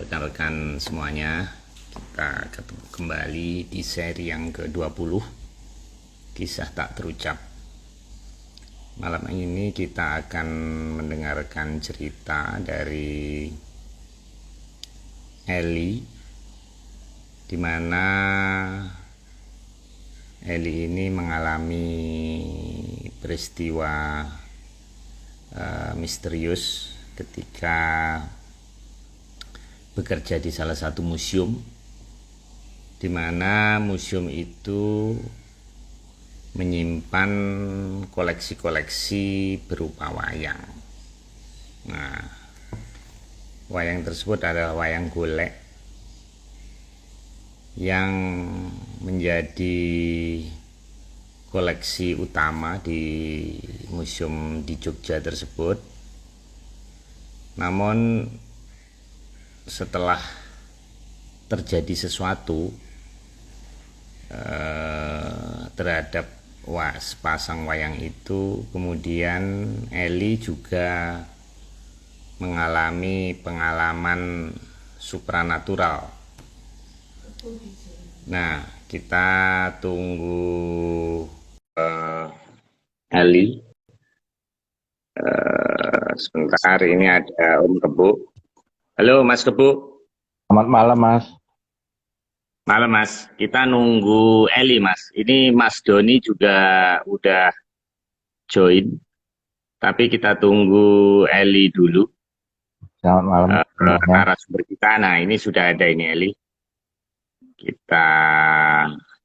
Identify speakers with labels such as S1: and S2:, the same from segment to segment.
S1: rekan-rekan semuanya. Kita ketemu kembali di seri yang ke-20, Kisah Tak Terucap. Malam ini kita akan mendengarkan cerita dari Eli, di mana Eli ini mengalami peristiwa misterius ketika bekerja di salah satu museum, di mana museum itu menyimpan koleksi-koleksi berupa wayang. Nah, wayang tersebut adalah wayang golek yang menjadi koleksi utama di museum di Jogja tersebut. Namun setelah terjadi sesuatu terhadap sepasang wayang itu, kemudian Eli juga mengalami pengalaman supranatural. Nah, kita tunggu Eli. Sebentar, ini ada Om Kebu. Halo Mas Kebu.
S2: Selamat malam, Mas.
S1: Malam Mas, kita nunggu Eli Mas. Ini Mas Doni juga udah join, tapi kita tunggu Eli dulu.
S2: Selamat malam semuanya.
S1: Narasumber kita. Nah, ini sudah ada ini Eli. Kita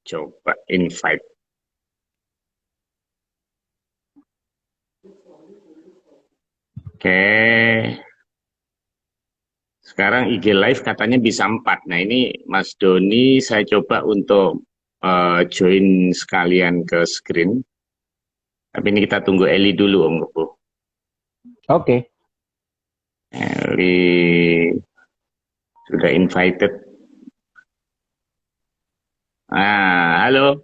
S1: coba invite. Oke. Sekarang IG Live katanya bisa 4. Nah, ini Mas Doni saya coba untuk join sekalian ke screen. Tapi ini kita tunggu Eli dulu Om Kebu.
S2: Oke.
S1: Eli sudah invited. Halo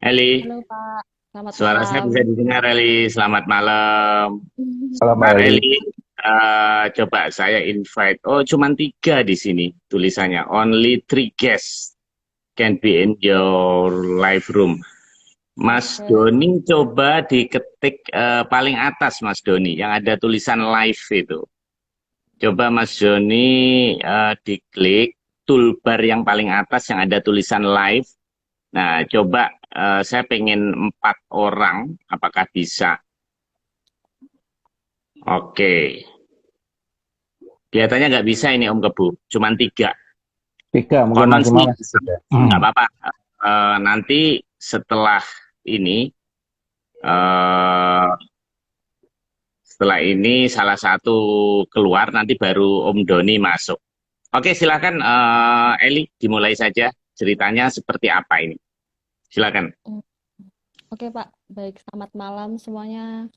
S1: Eli.
S3: Halo Pak, selamat
S1: Suara saya
S3: malam.
S1: bisa didengar Eli. Selamat malam.
S2: Salam
S1: Bentar,
S2: Eli.
S1: Eli. Coba saya invite. Oh, cuman 3 di sini tulisannya. Only 3 guests can be in your live room. Mas
S3: Oke.
S1: Doni coba diketik paling atas Mas Doni yang ada tulisan live itu. Coba Mas Doni diklik toolbar yang paling atas yang ada tulisan live. Nah, coba saya pengen 4 orang, apakah bisa? Oke. Kelihatannya nggak bisa ini Om Kebu, cuman 3.
S2: 3, mungkin
S1: Konon sih
S2: maksimal
S1: bisa.
S2: 3.
S1: Nggak apa-apa. Nanti setelah ini, eh, salah satu keluar, nanti baru Om Doni masuk. Oke, silakan Eli, dimulai saja ceritanya seperti apa ini. Silakan.
S3: Mm, Oke Pak, baik selamat malam semuanya.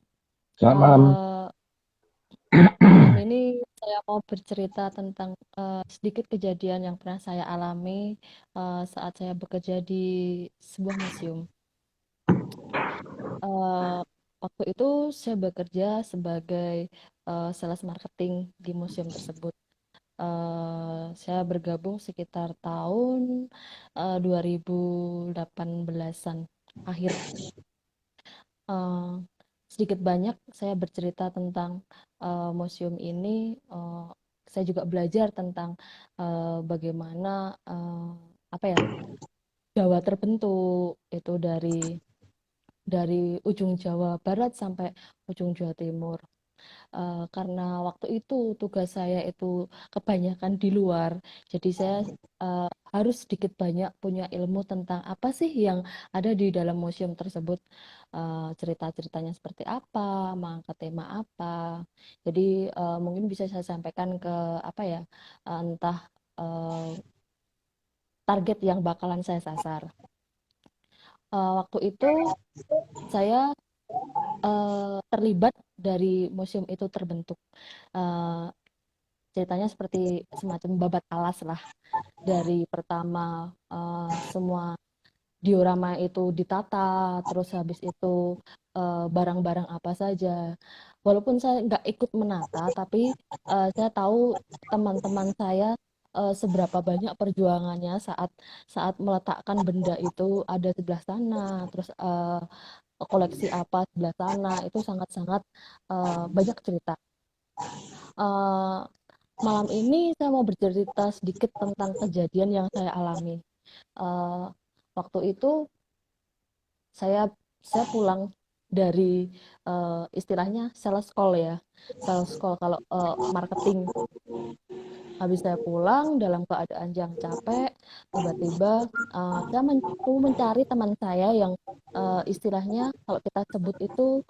S2: Selamat malam.
S3: Malam ini saya mau bercerita tentang sedikit kejadian yang pernah saya alami saat saya bekerja di sebuah museum. Eh, Waktu itu saya bekerja sebagai sales marketing di museum tersebut. Saya bergabung sekitar tahun 2018-an akhir. Eh, Sedikit banyak saya bercerita tentang museum ini. Saya juga belajar tentang bagaimana apa ya Jawa terbentuk itu dari ujung Jawa Barat sampai ujung Jawa Timur. Karena waktu itu tugas saya itu kebanyakan di luar, jadi saya harus sedikit banyak punya ilmu tentang apa sih yang ada di dalam museum tersebut, cerita-ceritanya seperti apa, mengangkat tema apa. Jadi mungkin bisa saya sampaikan ke apa ya, entah eh, target yang bakalan saya sasar. Waktu itu saya terlibat dari museum itu terbentuk. Eh, Ceritanya seperti semacam babat alas lah. Dari pertama semua diorama itu ditata, terus habis itu barang-barang apa saja. Walaupun saya nggak ikut menata, tapi saya tahu teman-teman saya seberapa banyak perjuangannya saat saat meletakkan benda itu ada sebelah sana, terus koleksi apa sebelah sana, itu sangat-sangat banyak cerita. Eh, Malam ini saya mau bercerita sedikit tentang kejadian yang saya alami. Eh, Waktu itu saya saya pulang dari istilahnya sales call ya, sales call kalau marketing. Habis saya pulang dalam keadaan yang capek, tiba-tiba saya mencari teman saya yang istilahnya kalau kita sebut itu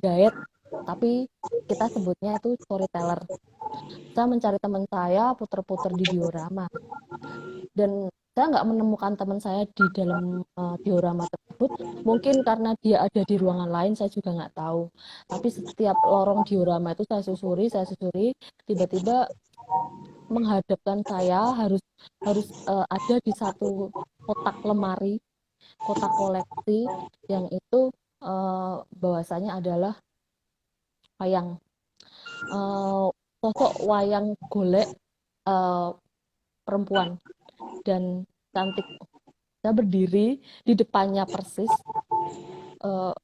S3: diet, tapi kita sebutnya itu storyteller. Saya mencari teman saya puter-puter di diorama, dan saya nggak menemukan teman saya di dalam diorama tersebut. Mungkin karena dia ada di ruangan lain, saya juga nggak tahu. Tapi setiap lorong diorama itu saya susuri, tiba-tiba menghadapkan saya harus harus ada di satu kotak lemari, kotak koleksi yang itu bahwasanya adalah wayang, eh, sosok wayang golek eh, perempuan dan cantik. Saya berdiri di depannya persis. eh,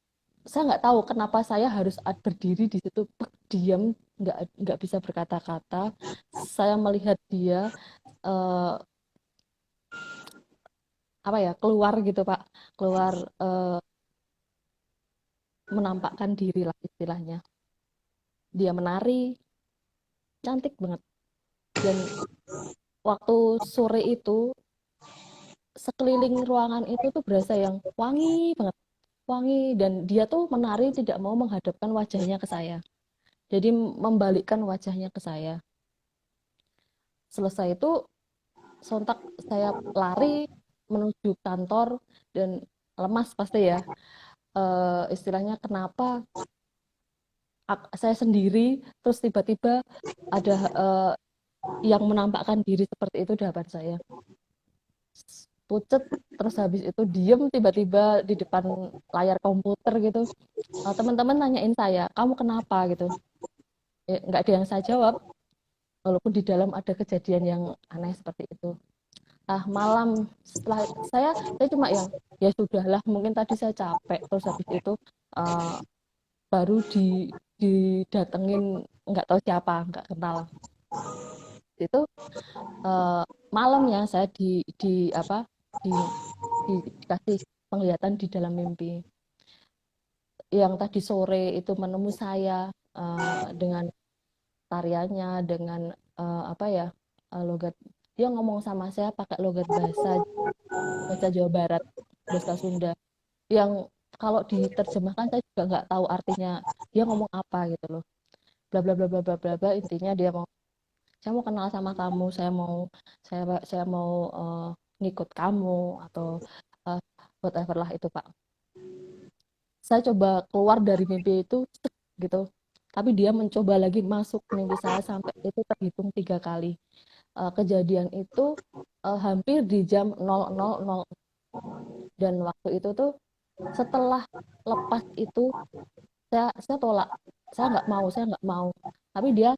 S3: saya nggak tahu kenapa saya harus berdiri di situ diam, nggak bisa berkata-kata. Saya melihat dia eh, apa ya, keluar gitu Pak, keluar, eh, menampakkan diri lah istilahnya. Dia menari cantik banget, dan waktu sore itu sekeliling ruangan itu tuh berasa yang wangi banget, wangi, dan dia tuh menari tidak mau menghadapkan wajahnya ke saya, jadi membalikkan wajahnya ke saya. Selesai itu sontak saya lari menuju kantor, dan lemas pasti ya. Istilahnya kenapa saya sendiri terus tiba-tiba ada yang menampakkan diri seperti itu di hadapan saya. Pucet, terus habis itu diem tiba-tiba di depan layar komputer gitu. Teman-teman nanyain saya, kamu kenapa gitu. Nggak ada yang saya jawab, walaupun di dalam ada kejadian yang aneh seperti itu. Malam setelah saya cuma yang ya sudahlah, mungkin tadi saya capek, terus habis itu uh, baru didatengin nggak tahu siapa, nggak kenal. Itu malamnya saya di apa dikasih penglihatan di dalam mimpi. Yang tadi sore itu menemui saya dengan tariannya, dengan apa ya, logat, dia ngomong sama saya pakai logat bahasa bahasa Jawa Barat, bahasa Sunda, yang kalau diterjemahkan saya juga nggak tahu artinya dia ngomong apa gitu loh. Bla bla bla bla bla bla bla, intinya dia mau, saya mau kenal sama kamu, saya mau ngikut kamu atau uh, whatever lah itu Pak. Saya coba keluar dari mimpi itu gitu, tapi dia mencoba lagi masuk mimpi saya sampai itu terhitung 3 kali. Kejadian itu hampir di jam 00.00, dan waktu itu tuh setelah lepas itu saya tolak, saya nggak mau. Tapi dia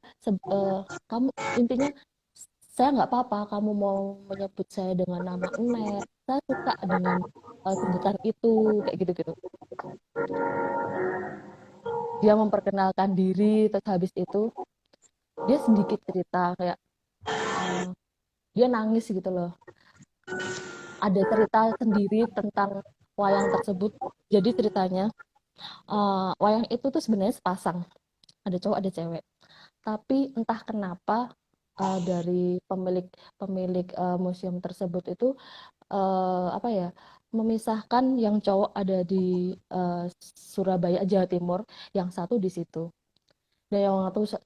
S3: kamu, intinya saya nggak apa-apa kamu mau menyebut saya dengan nama Enet, saya suka dengan sebutan itu, kayak gitu-gitu. Dia memperkenalkan diri, terus habis itu dia sedikit cerita kayak uh, dia nangis gitu loh. Ada cerita sendiri tentang wayang tersebut. Jadi ceritanya wayang itu tuh sebenarnya sepasang, ada cowok ada cewek. Tapi entah kenapa dari pemilik pemilik museum tersebut itu apa ya, memisahkan yang cowok ada di Surabaya Jawa Timur, yang satu di situ. Dan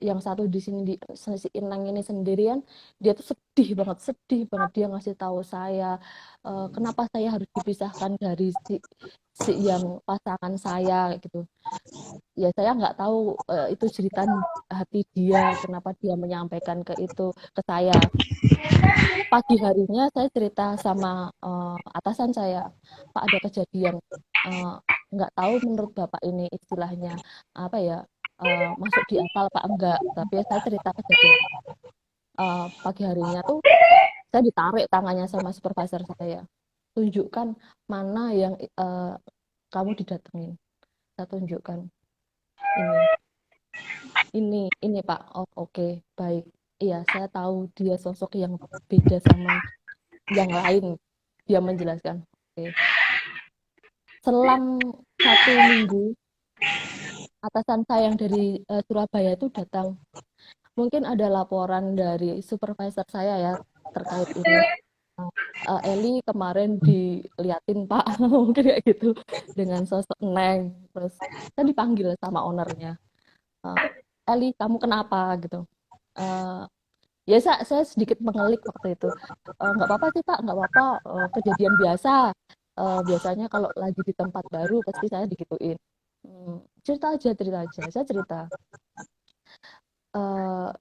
S3: yang satu di sini, di si Inang ini sendirian, dia tuh sedih banget dia ngasih tahu saya kenapa saya harus dipisahkan dari si yang pasangan saya gitu. Ya saya nggak tahu itu jeritan hati dia, kenapa dia menyampaikan ke saya. Pagi harinya saya cerita sama atasan saya, Pak ada kejadian, uh, nggak tahu menurut Bapak ini istilahnya apa ya, masuk di akal Pak enggak, tapi saya cerita kejadian pagi harinya tuh Saya ditarik tangannya sama supervisor saya. Tunjukkan mana yang kamu didatengin. Saya tunjukkan ini, ini Pak. Oh, oke, baik. Iya, saya tahu dia sosok yang beda sama yang lain. Dia menjelaskan. Oke. Selang 1 minggu, atasan saya yang dari Surabaya itu datang. Mungkin ada laporan dari supervisor saya ya terkait ini. Eli kemarin diliatin Pak, mungkin kayak gitu dengan sosok Neng. Terus saya dipanggil sama ownernya. Eh, Eli, kamu kenapa gitu? Eh, Ya saya sedikit mengelik waktu itu. Nggak apa-apa sih Pak, nggak apa-apa. Kejadian biasa. Biasanya kalau lagi di tempat baru pasti saya digituin. Cerita aja, cerita aja. Saya cerita.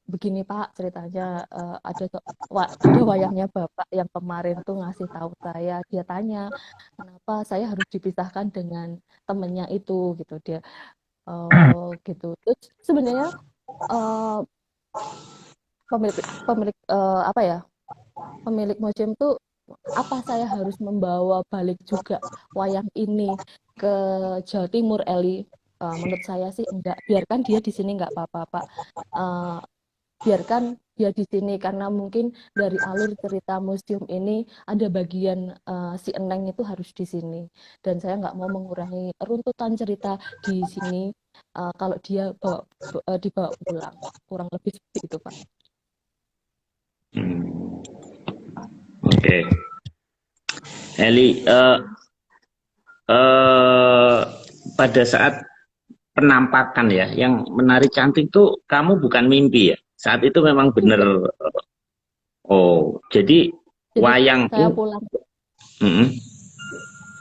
S3: Begini Pak, ceritanya ada wayangnya Bapak yang kemarin tuh ngasih tahu saya. Dia tanya kenapa saya harus dipisahkan dengan temennya itu gitu. Dia gitu. Terus sebenarnya uh, pemilik pemilik apa ya? Pemilik museum tuh apa saya harus membawa balik juga wayang ini ke Jawa Timur, Eli? Menurut saya sih enggak. Biarkan dia di sini enggak apa-apa, Pak. Uh, Biarkan dia di sini karena mungkin dari alur cerita museum ini ada bagian si Eneng itu harus di sini dan saya nggak mau mengurangi runtutan cerita di sini kalau dia dibawa pulang kurang lebih seperti itu Pak.
S1: Oke. Eli, eh, pada saat penampakan ya, yang menari cantik tuh kamu bukan mimpi ya. Saat itu memang benar.
S3: Enggak.
S1: Oh, jadi
S3: Jadi
S1: wayang
S3: saya
S1: ini.
S3: pulang
S1: Mm-mm.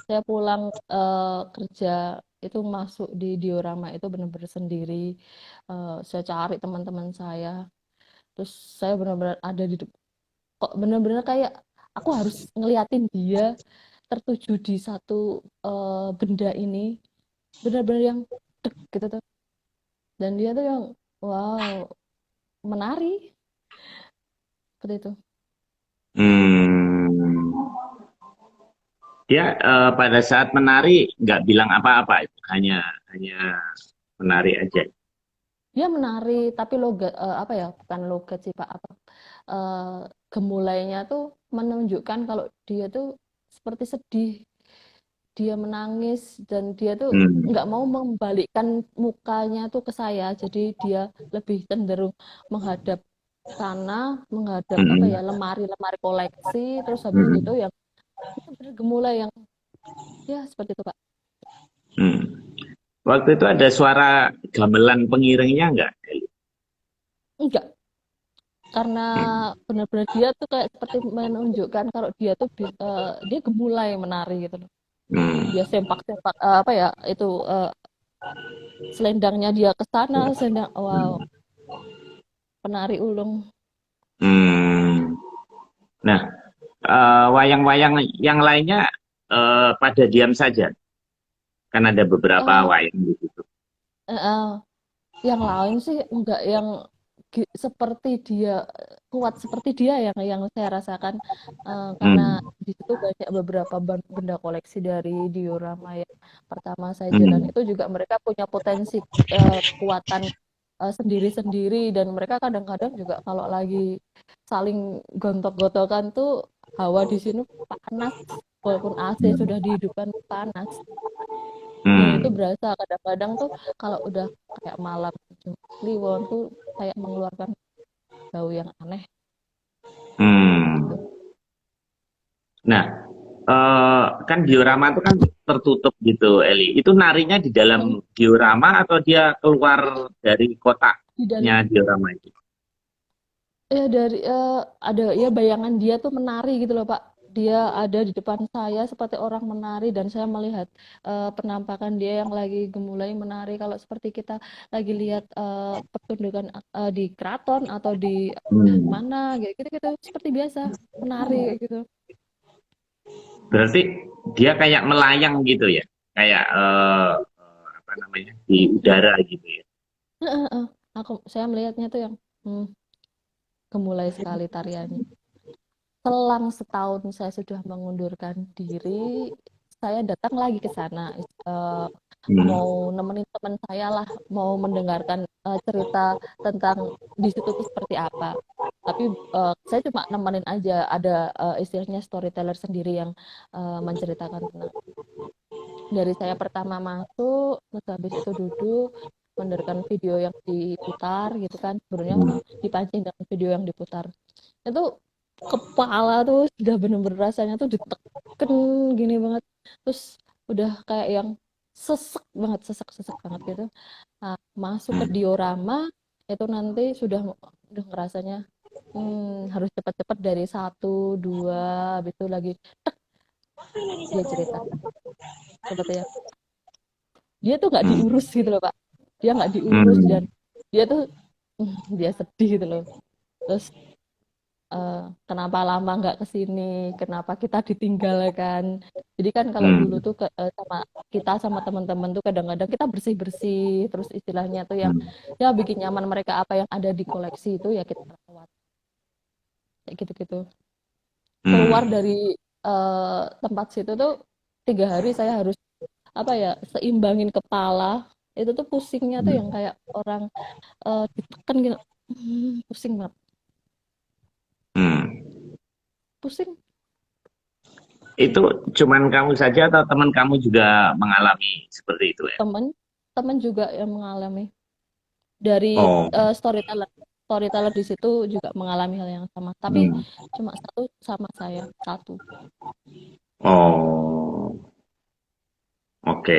S3: saya pulang kerja itu masuk di diorama itu benar-benar sendiri. Saya cari teman-teman saya terus saya benar-benar ada di kok benar-benar kayak aku harus ngeliatin dia tertuju di satu benda ini benar-benar yang dek gitu tuh dan dia tuh yang wow menari seperti itu.
S1: Hmm. Dia pada saat menari nggak bilang apa-apa, hanya hanya menari aja.
S3: Dia menari tapi logat apa ya bukan logat sih Pak apa eh, gemulainya tuh menunjukkan kalau dia tuh seperti sedih dia menangis dan dia tuh
S1: Hmm.
S3: nggak mau membalikkan mukanya tuh ke saya jadi dia lebih cenderung menghadap sana menghadap apa ya
S1: Mm-mm.
S3: lemari-lemari koleksi terus habis itu
S1: Mm-mm.
S3: yang gemulai yang ya seperti itu Pak.
S1: Hmm. Waktu itu ada suara gamelan pengiringnya nggak?
S3: Enggak karena
S1: Hmm.
S3: benar-benar dia tuh kayak seperti menunjukkan kalau dia tuh dia gemulai menari gitu loh dia
S1: Hmm.
S3: sempak-sempak apa ya itu selendangnya dia ke sana selendang wow penari ulung.
S1: Hmm. Nah, wayang-wayang yang lainnya pada diam saja, kan ada beberapa
S3: Eh,
S1: wayang di situ.
S3: eh, yang lain sih enggak yang seperti dia kuat seperti dia yang saya rasakan karena
S1: Hmm.
S3: di situ banyak beberapa benda koleksi dari diorama yang pertama saya jalan
S1: Hmm.
S3: itu juga mereka punya potensi kekuatan sendiri-sendiri dan mereka kadang-kadang juga kalau lagi saling gontok-gontokan tuh hawa di sini panas walaupun AC sudah dihidupkan panas. Dan itu
S1: Hmm.
S3: berasa kadang-kadang tuh kalau udah kayak malam Kliwon tuh kayak mengeluarkan bau yang aneh gitu.
S1: Hmm. Nah, kan diorama itu kan tertutup gitu, Eli. Itu narinya di
S3: Mm,
S1: dalam diorama atau dia keluar dari
S3: di dalam
S1: kotaknya diorama itu?
S3: ya dari ada ya bayangan dia tuh menari gitu loh Pak. Dia ada di depan saya seperti orang menari dan saya melihat penampakan dia yang lagi gemulai menari kalau seperti kita lagi lihat pertunjukan di keraton atau di
S1: Hmm.
S3: mana gitu gitu seperti biasa menari kayak gitu.
S1: Berarti dia kayak melayang gitu ya, kayak apa namanya di udara gitu ya.
S3: Saya melihatnya tuh yang hmm, gemulai sekali tariannya. selang setahun saya sudah mengundurkan diri, saya datang lagi ke sana, mau nemenin teman saya lah, mau mendengarkan cerita tentang di situ tuh seperti apa. Tapi saya cuma nemenin aja, ada istilahnya storyteller sendiri yang menceritakan tentang dari saya pertama masuk, terus habis itu duduk, mendengarkan video yang diputar gitu kan, sebenarnya dipancing dengan video yang diputar. Itu kepala tuh udah bener-bener rasanya tuh diteken gini banget, terus udah kayak yang sesek banget gitu. Nah, masuk ke diorama itu nanti udah ngerasanya harus cepat-cepat dari satu dua, habis itu lagi tek, dia cerita seperti ya dia tuh nggak diurus gitu loh Pak, dia nggak diurus dan dia tuh dia sedih gitu loh. Terus kenapa lama nggak kesini, kenapa kita ditinggalkan. Jadi kan kalau dulu tuh sama kita sama teman-teman tuh kadang-kadang kita bersih-bersih, terus istilahnya tuh yang ya bikin nyaman mereka, apa yang ada di koleksi itu ya kita rawat kayak gitu-gitu. Keluar dari tempat situ tuh 3 hari saya harus apa ya, seimbangin kepala. Itu tuh pusingnya tuh yang kayak orang ditekan gitu. Pusing banget. Pusing.
S1: Itu cuman kamu saja atau teman kamu juga mengalami seperti itu ya?
S3: Teman juga yang mengalami. Dari
S1: Oh,
S3: storyteller di situ juga mengalami hal yang sama. Tapi cuma satu sama saya, satu.
S1: oh, oke.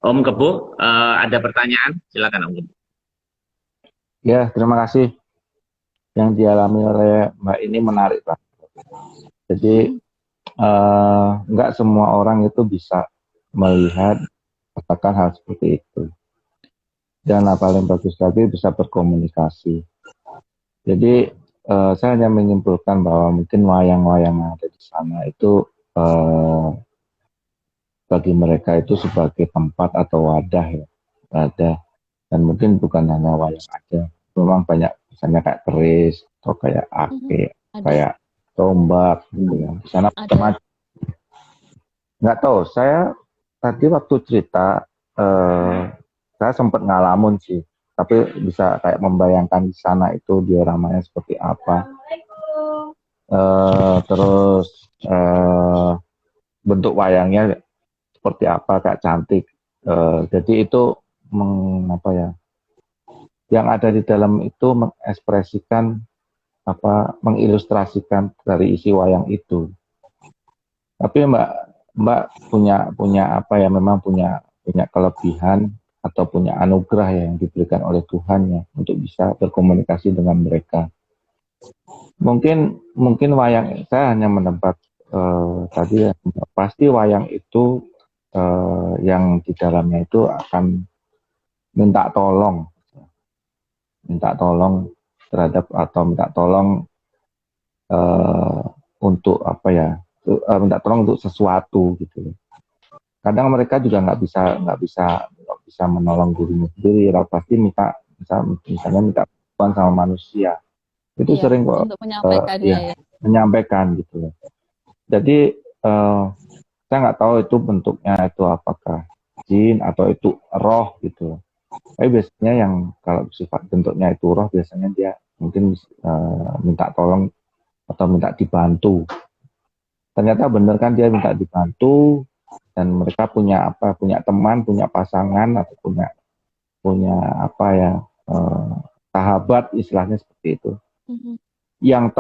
S1: Om Kebo, ada pertanyaan? Silakan Om Kebo.
S2: Ya, terima kasih. Yang dialami oleh Mbak ini menarik, Pak. Jadi, nggak semua orang itu bisa melihat, katakan hal seperti itu. Dan yang paling bagus lagi bisa berkomunikasi. Jadi, saya hanya menyimpulkan bahwa mungkin wayang-wayang yang ada di sana itu bagi mereka itu sebagai tempat atau wadah ya, wadah. Dan mungkin bukan hanya wayang aja, memang banyak misalnya kayak keris atau kayak ake, kayak tombak gitu ya. Di sana macam-macam. Nggak tahu, saya tadi waktu cerita saya sempat ngalamun sih, tapi bisa kayak membayangkan di sana itu dioramanya seperti apa. Terus bentuk wayangnya seperti apa, kayak cantik. Jadi itu apa ya? Yang ada di dalam itu mengekspresikan mengilustrasikan dari isi wayang itu. Tapi Mbak punya apa ya? Memang punya kelebihan atau punya anugerah ya yang diberikan oleh Tuhan ya untuk bisa berkomunikasi dengan mereka. Mungkin wayang, saya hanya menebak tadi ya, pasti wayang itu yang di dalamnya itu akan minta tolong terhadap atau minta tolong untuk apa ya, minta tolong untuk sesuatu gitu. Kadang mereka juga nggak bisa menolong gurunya sendiri, pasti misalnya minta bantuan sama manusia. Itu
S3: Iya,
S2: sering kok
S3: untuk menyampaikannya ya.
S2: menyampaikan gitu. Jadi saya nggak tahu itu bentuknya itu apakah jin atau itu roh gitu. Tapi biasanya yang kalau sifat bentuknya itu roh, biasanya dia mungkin minta tolong atau minta dibantu. Ternyata benar kan, dia minta dibantu dan mereka punya teman, punya pasangan atau punya apa ya, sahabat istilahnya seperti itu. Yang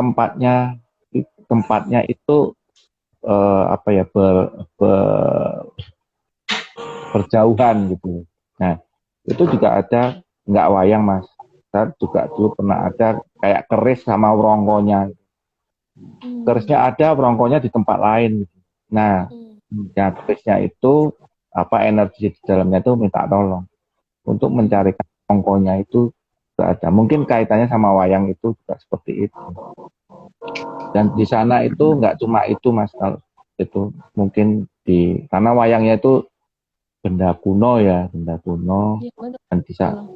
S2: tempatnya itu apa ya, berjauhan gitu. Nah, itu juga ada, nggak wayang Mas. Saya juga dulu pernah ada kayak keris sama wrongkonya. Kerisnya ada, wrongkonya di tempat lain. Nah, yang kerisnya itu energi di dalamnya itu minta tolong untuk mencarikan wrongkonya itu ada. Mungkin kaitannya sama wayang itu juga seperti itu. Dan di sana itu nggak cuma itu Mas, kalau itu mungkin karena wayangnya itu benda kuno ya, dan bisa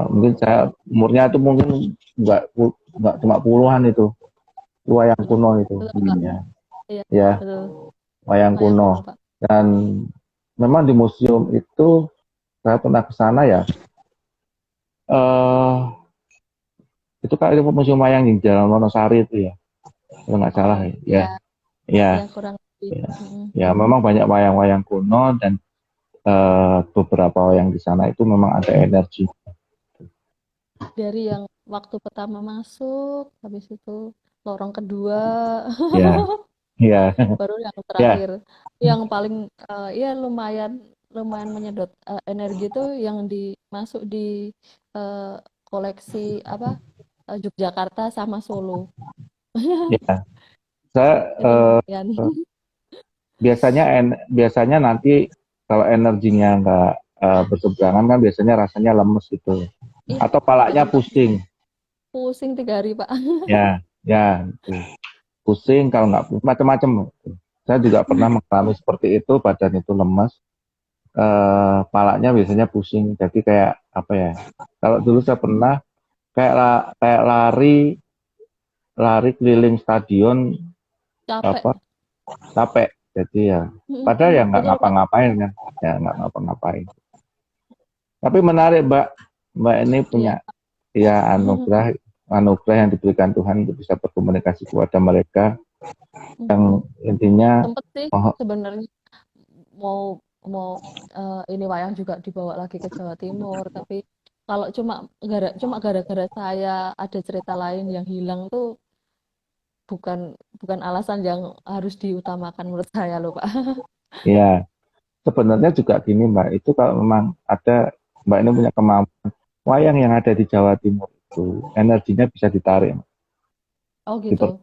S2: mungkin saya umurnya itu mungkin nggak cuma puluhan itu, wayang
S3: betul,
S2: kuno itu.
S3: betul, Pak.
S2: Ya,
S3: Iya,
S2: ya,
S3: betul.
S2: wayang
S3: Wayang
S2: kuno.
S3: kuno, Pak.
S2: Dan memang di museum itu saya pernah ke sana ya. eh itu kan itu museum wayang di Jalan Wonosari itu ya, kalau nggak salah
S3: Oh,
S2: ya.
S3: iya,
S2: Ya,
S3: ya kurang lebih.
S2: ya,
S3: Mm-mm.
S2: ya. Memang banyak wayang-wayang kuno dan beberapa wayang di sana itu memang ada energi.
S3: Dari yang waktu pertama masuk, habis itu lorong kedua,
S2: Ya, ya,
S3: baru yang
S2: ya,
S3: terakhir. Yang paling ya lumayan lumayan menyedot energi itu yang dimasuk di eh, koleksi apa Yogyakarta sama Solo.
S2: ya. Saya
S3: Itu lumayan.
S2: biasanya nanti kalau energinya nggak berseberangan kan biasanya rasanya lemes gitu
S3: Iya,
S2: atau palanya
S3: betul Pak.
S2: pusing.
S3: Pusing 3 hari Pak.
S2: Ya, ya, gitu. Pusing kalau nggak macam-macam. Saya juga pernah mengalami seperti itu, badan itu lemas, palanya biasanya pusing. Jadi kayak apa ya? Kalau dulu saya pernah kayak lari lari keliling stadion
S3: Capek.
S2: apa capek. Jadi ya padahal ya nggak
S3: Betul Pak.
S2: ngapa-ngapain kan, ya nggak ngapa-ngapain. Tapi menarik Mbak, Mbak ini punya
S3: Iya.
S2: ya anugerah anugerah yang diberikan Tuhan untuk bisa berkomunikasi kepada mereka yang intinya
S3: Sempet sih
S2: oh
S3: sebenarnya mau mau ini wayang juga dibawa lagi ke Jawa Timur, tapi kalau cuma gara-gara saya ada cerita lain yang hilang tuh bukan bukan alasan yang harus diutamakan menurut saya loh Pak.
S2: ya sebenarnya juga gini Mbak, itu kalau memang ada Mbak ini punya kemampuan, wayang yang ada di Jawa Timur itu energinya bisa ditarik,
S3: Oh
S2: diper,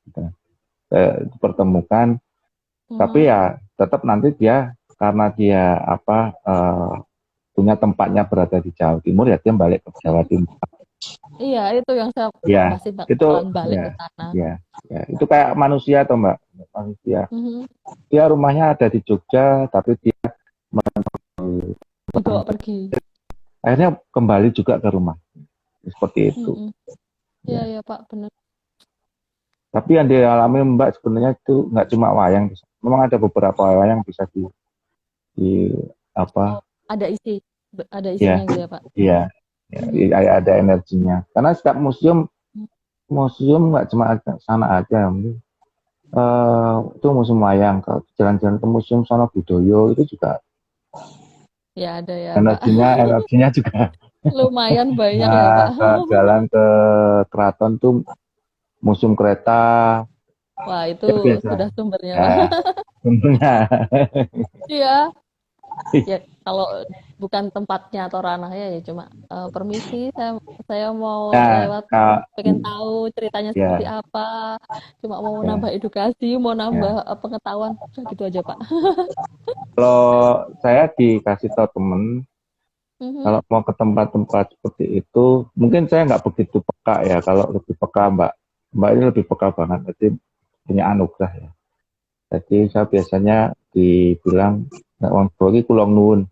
S3: gitu.
S2: dipertemukan, tapi
S3: Mhm.
S2: ya tetap nanti dia karena dia apa punya tempatnya berada di Jawa Timur ya dia balik ke Jawa Timur.
S3: Iya itu yang saya
S2: Ya,
S3: masih
S2: itu
S3: bakalan balik ke
S2: ya,
S3: sana.
S2: ya, ya. Itu kayak manusia atau Mbak, manusia.
S3: Mhm.
S2: Dia rumahnya ada di Jogja, tapi dia
S3: Dibawa pergi.
S2: akhirnya kembali juga ke rumah. Seperti itu.
S3: Mhm. Iya
S2: Ya.
S3: ya Pak benar.
S2: Tapi yang dialami Mbak sebenarnya itu nggak cuma wayang. Memang ada beberapa wayang bisa di
S3: Oh
S2: apa?
S3: ada ada
S2: Ya,
S3: isinya gitu ya Pak.
S2: iya, ya,
S3: Mhm.
S2: ada energinya. Karena setiap museum museum nggak cuma ada sana aja. Itu museum wayang. Kalau jalan-jalan ke museum Sono Budoyo itu juga
S3: Ya ada ya Pak.
S2: energinya juga.
S3: Lumayan banyak ya
S2: Nah,
S3: Pak.
S2: jalan ke keraton tuh museum kereta
S3: Wah itu
S2: ya biasa.
S3: sudah sumbernya
S2: Ya,
S3: Pak.
S2: tentunya.
S3: Iya. Ya kalau bukan tempatnya atau ranahnya ya cuma permisi saya mau
S2: Nah,
S3: lewat pengen tahu ceritanya seperti
S2: ya,
S3: apa, cuma mau
S2: ya,
S3: nambah edukasi, mau nambah
S2: ya.
S3: pengetahuan, udah gitu aja Pak.
S2: Kalau saya dikasih tahu temen,
S3: Mhm.
S2: kalau mau ke tempat-tempat seperti itu, mungkin saya nggak begitu peka ya. Kalau lebih peka Mbak, Mbak ini lebih peka banget. Jadi punya anugerah ya. Jadi saya biasanya dibilang, nek wong Jawa iki kula nuwun.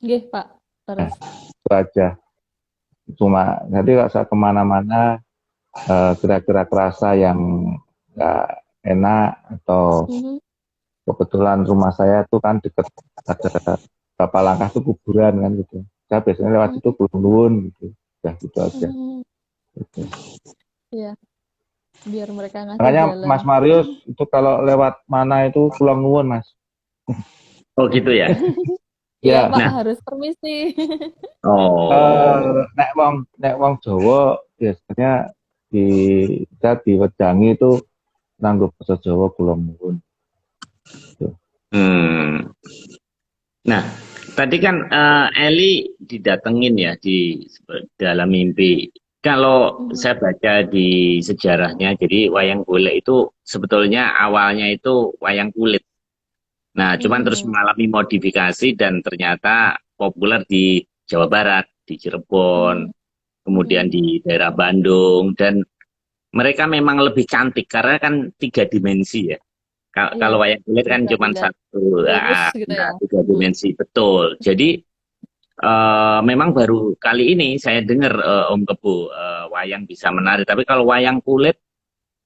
S3: Nggih Pak
S2: Nah,
S3: terus.
S2: itu aja. Cuma nanti kalau saya kemana-mana, kira-kira kerasa yang nggak enak atau
S3: Mhm.
S2: kebetulan rumah saya tuh kan deket ada berapa langkah tuh kuburan kan gitu. Saya biasanya lewat
S3: Mhm.
S2: itu kulun gitu. Ya gitu aja.
S3: Mhm.
S2: Gitu.
S3: Iya biar mereka ngasih
S2: Makanya
S3: jalan.
S2: Mas Marius itu kalau lewat mana itu pulang nuwun Mas.
S1: Oh gitu ya.
S3: Iya
S2: Ya,
S3: Pak
S1: Nah,
S3: harus permisi.
S1: oh,
S2: nek wong Jawa biasanya di kita diwedangi itu nganggo basa Jawa kula nuwun. Gitu.
S1: hmm. Nah, tadi kan Eli didatengin ya di dalam mimpi. Kalau
S3: Mhm.
S1: saya baca di sejarahnya, jadi wayang golek itu sebetulnya awalnya itu wayang kulit. Nah, cuman terus
S3: Mhm.
S1: mengalami modifikasi dan ternyata populer di Jawa Barat, di Cirebon,
S3: Mhm.
S1: kemudian
S3: Mhm.
S1: di daerah Bandung, dan mereka memang lebih cantik karena kan 3 dimensi ya.
S3: Iya
S1: Kalau wayang kulit kan
S3: bisa
S1: cuma
S3: dilihat
S1: satu,
S3: lurus gitu
S1: nah,
S3: ya.
S1: tiga
S3: Mhm.
S1: dimensi betul. Jadi memang baru kali ini saya dengar Om Kebo wayang bisa menari. Tapi kalau wayang kulit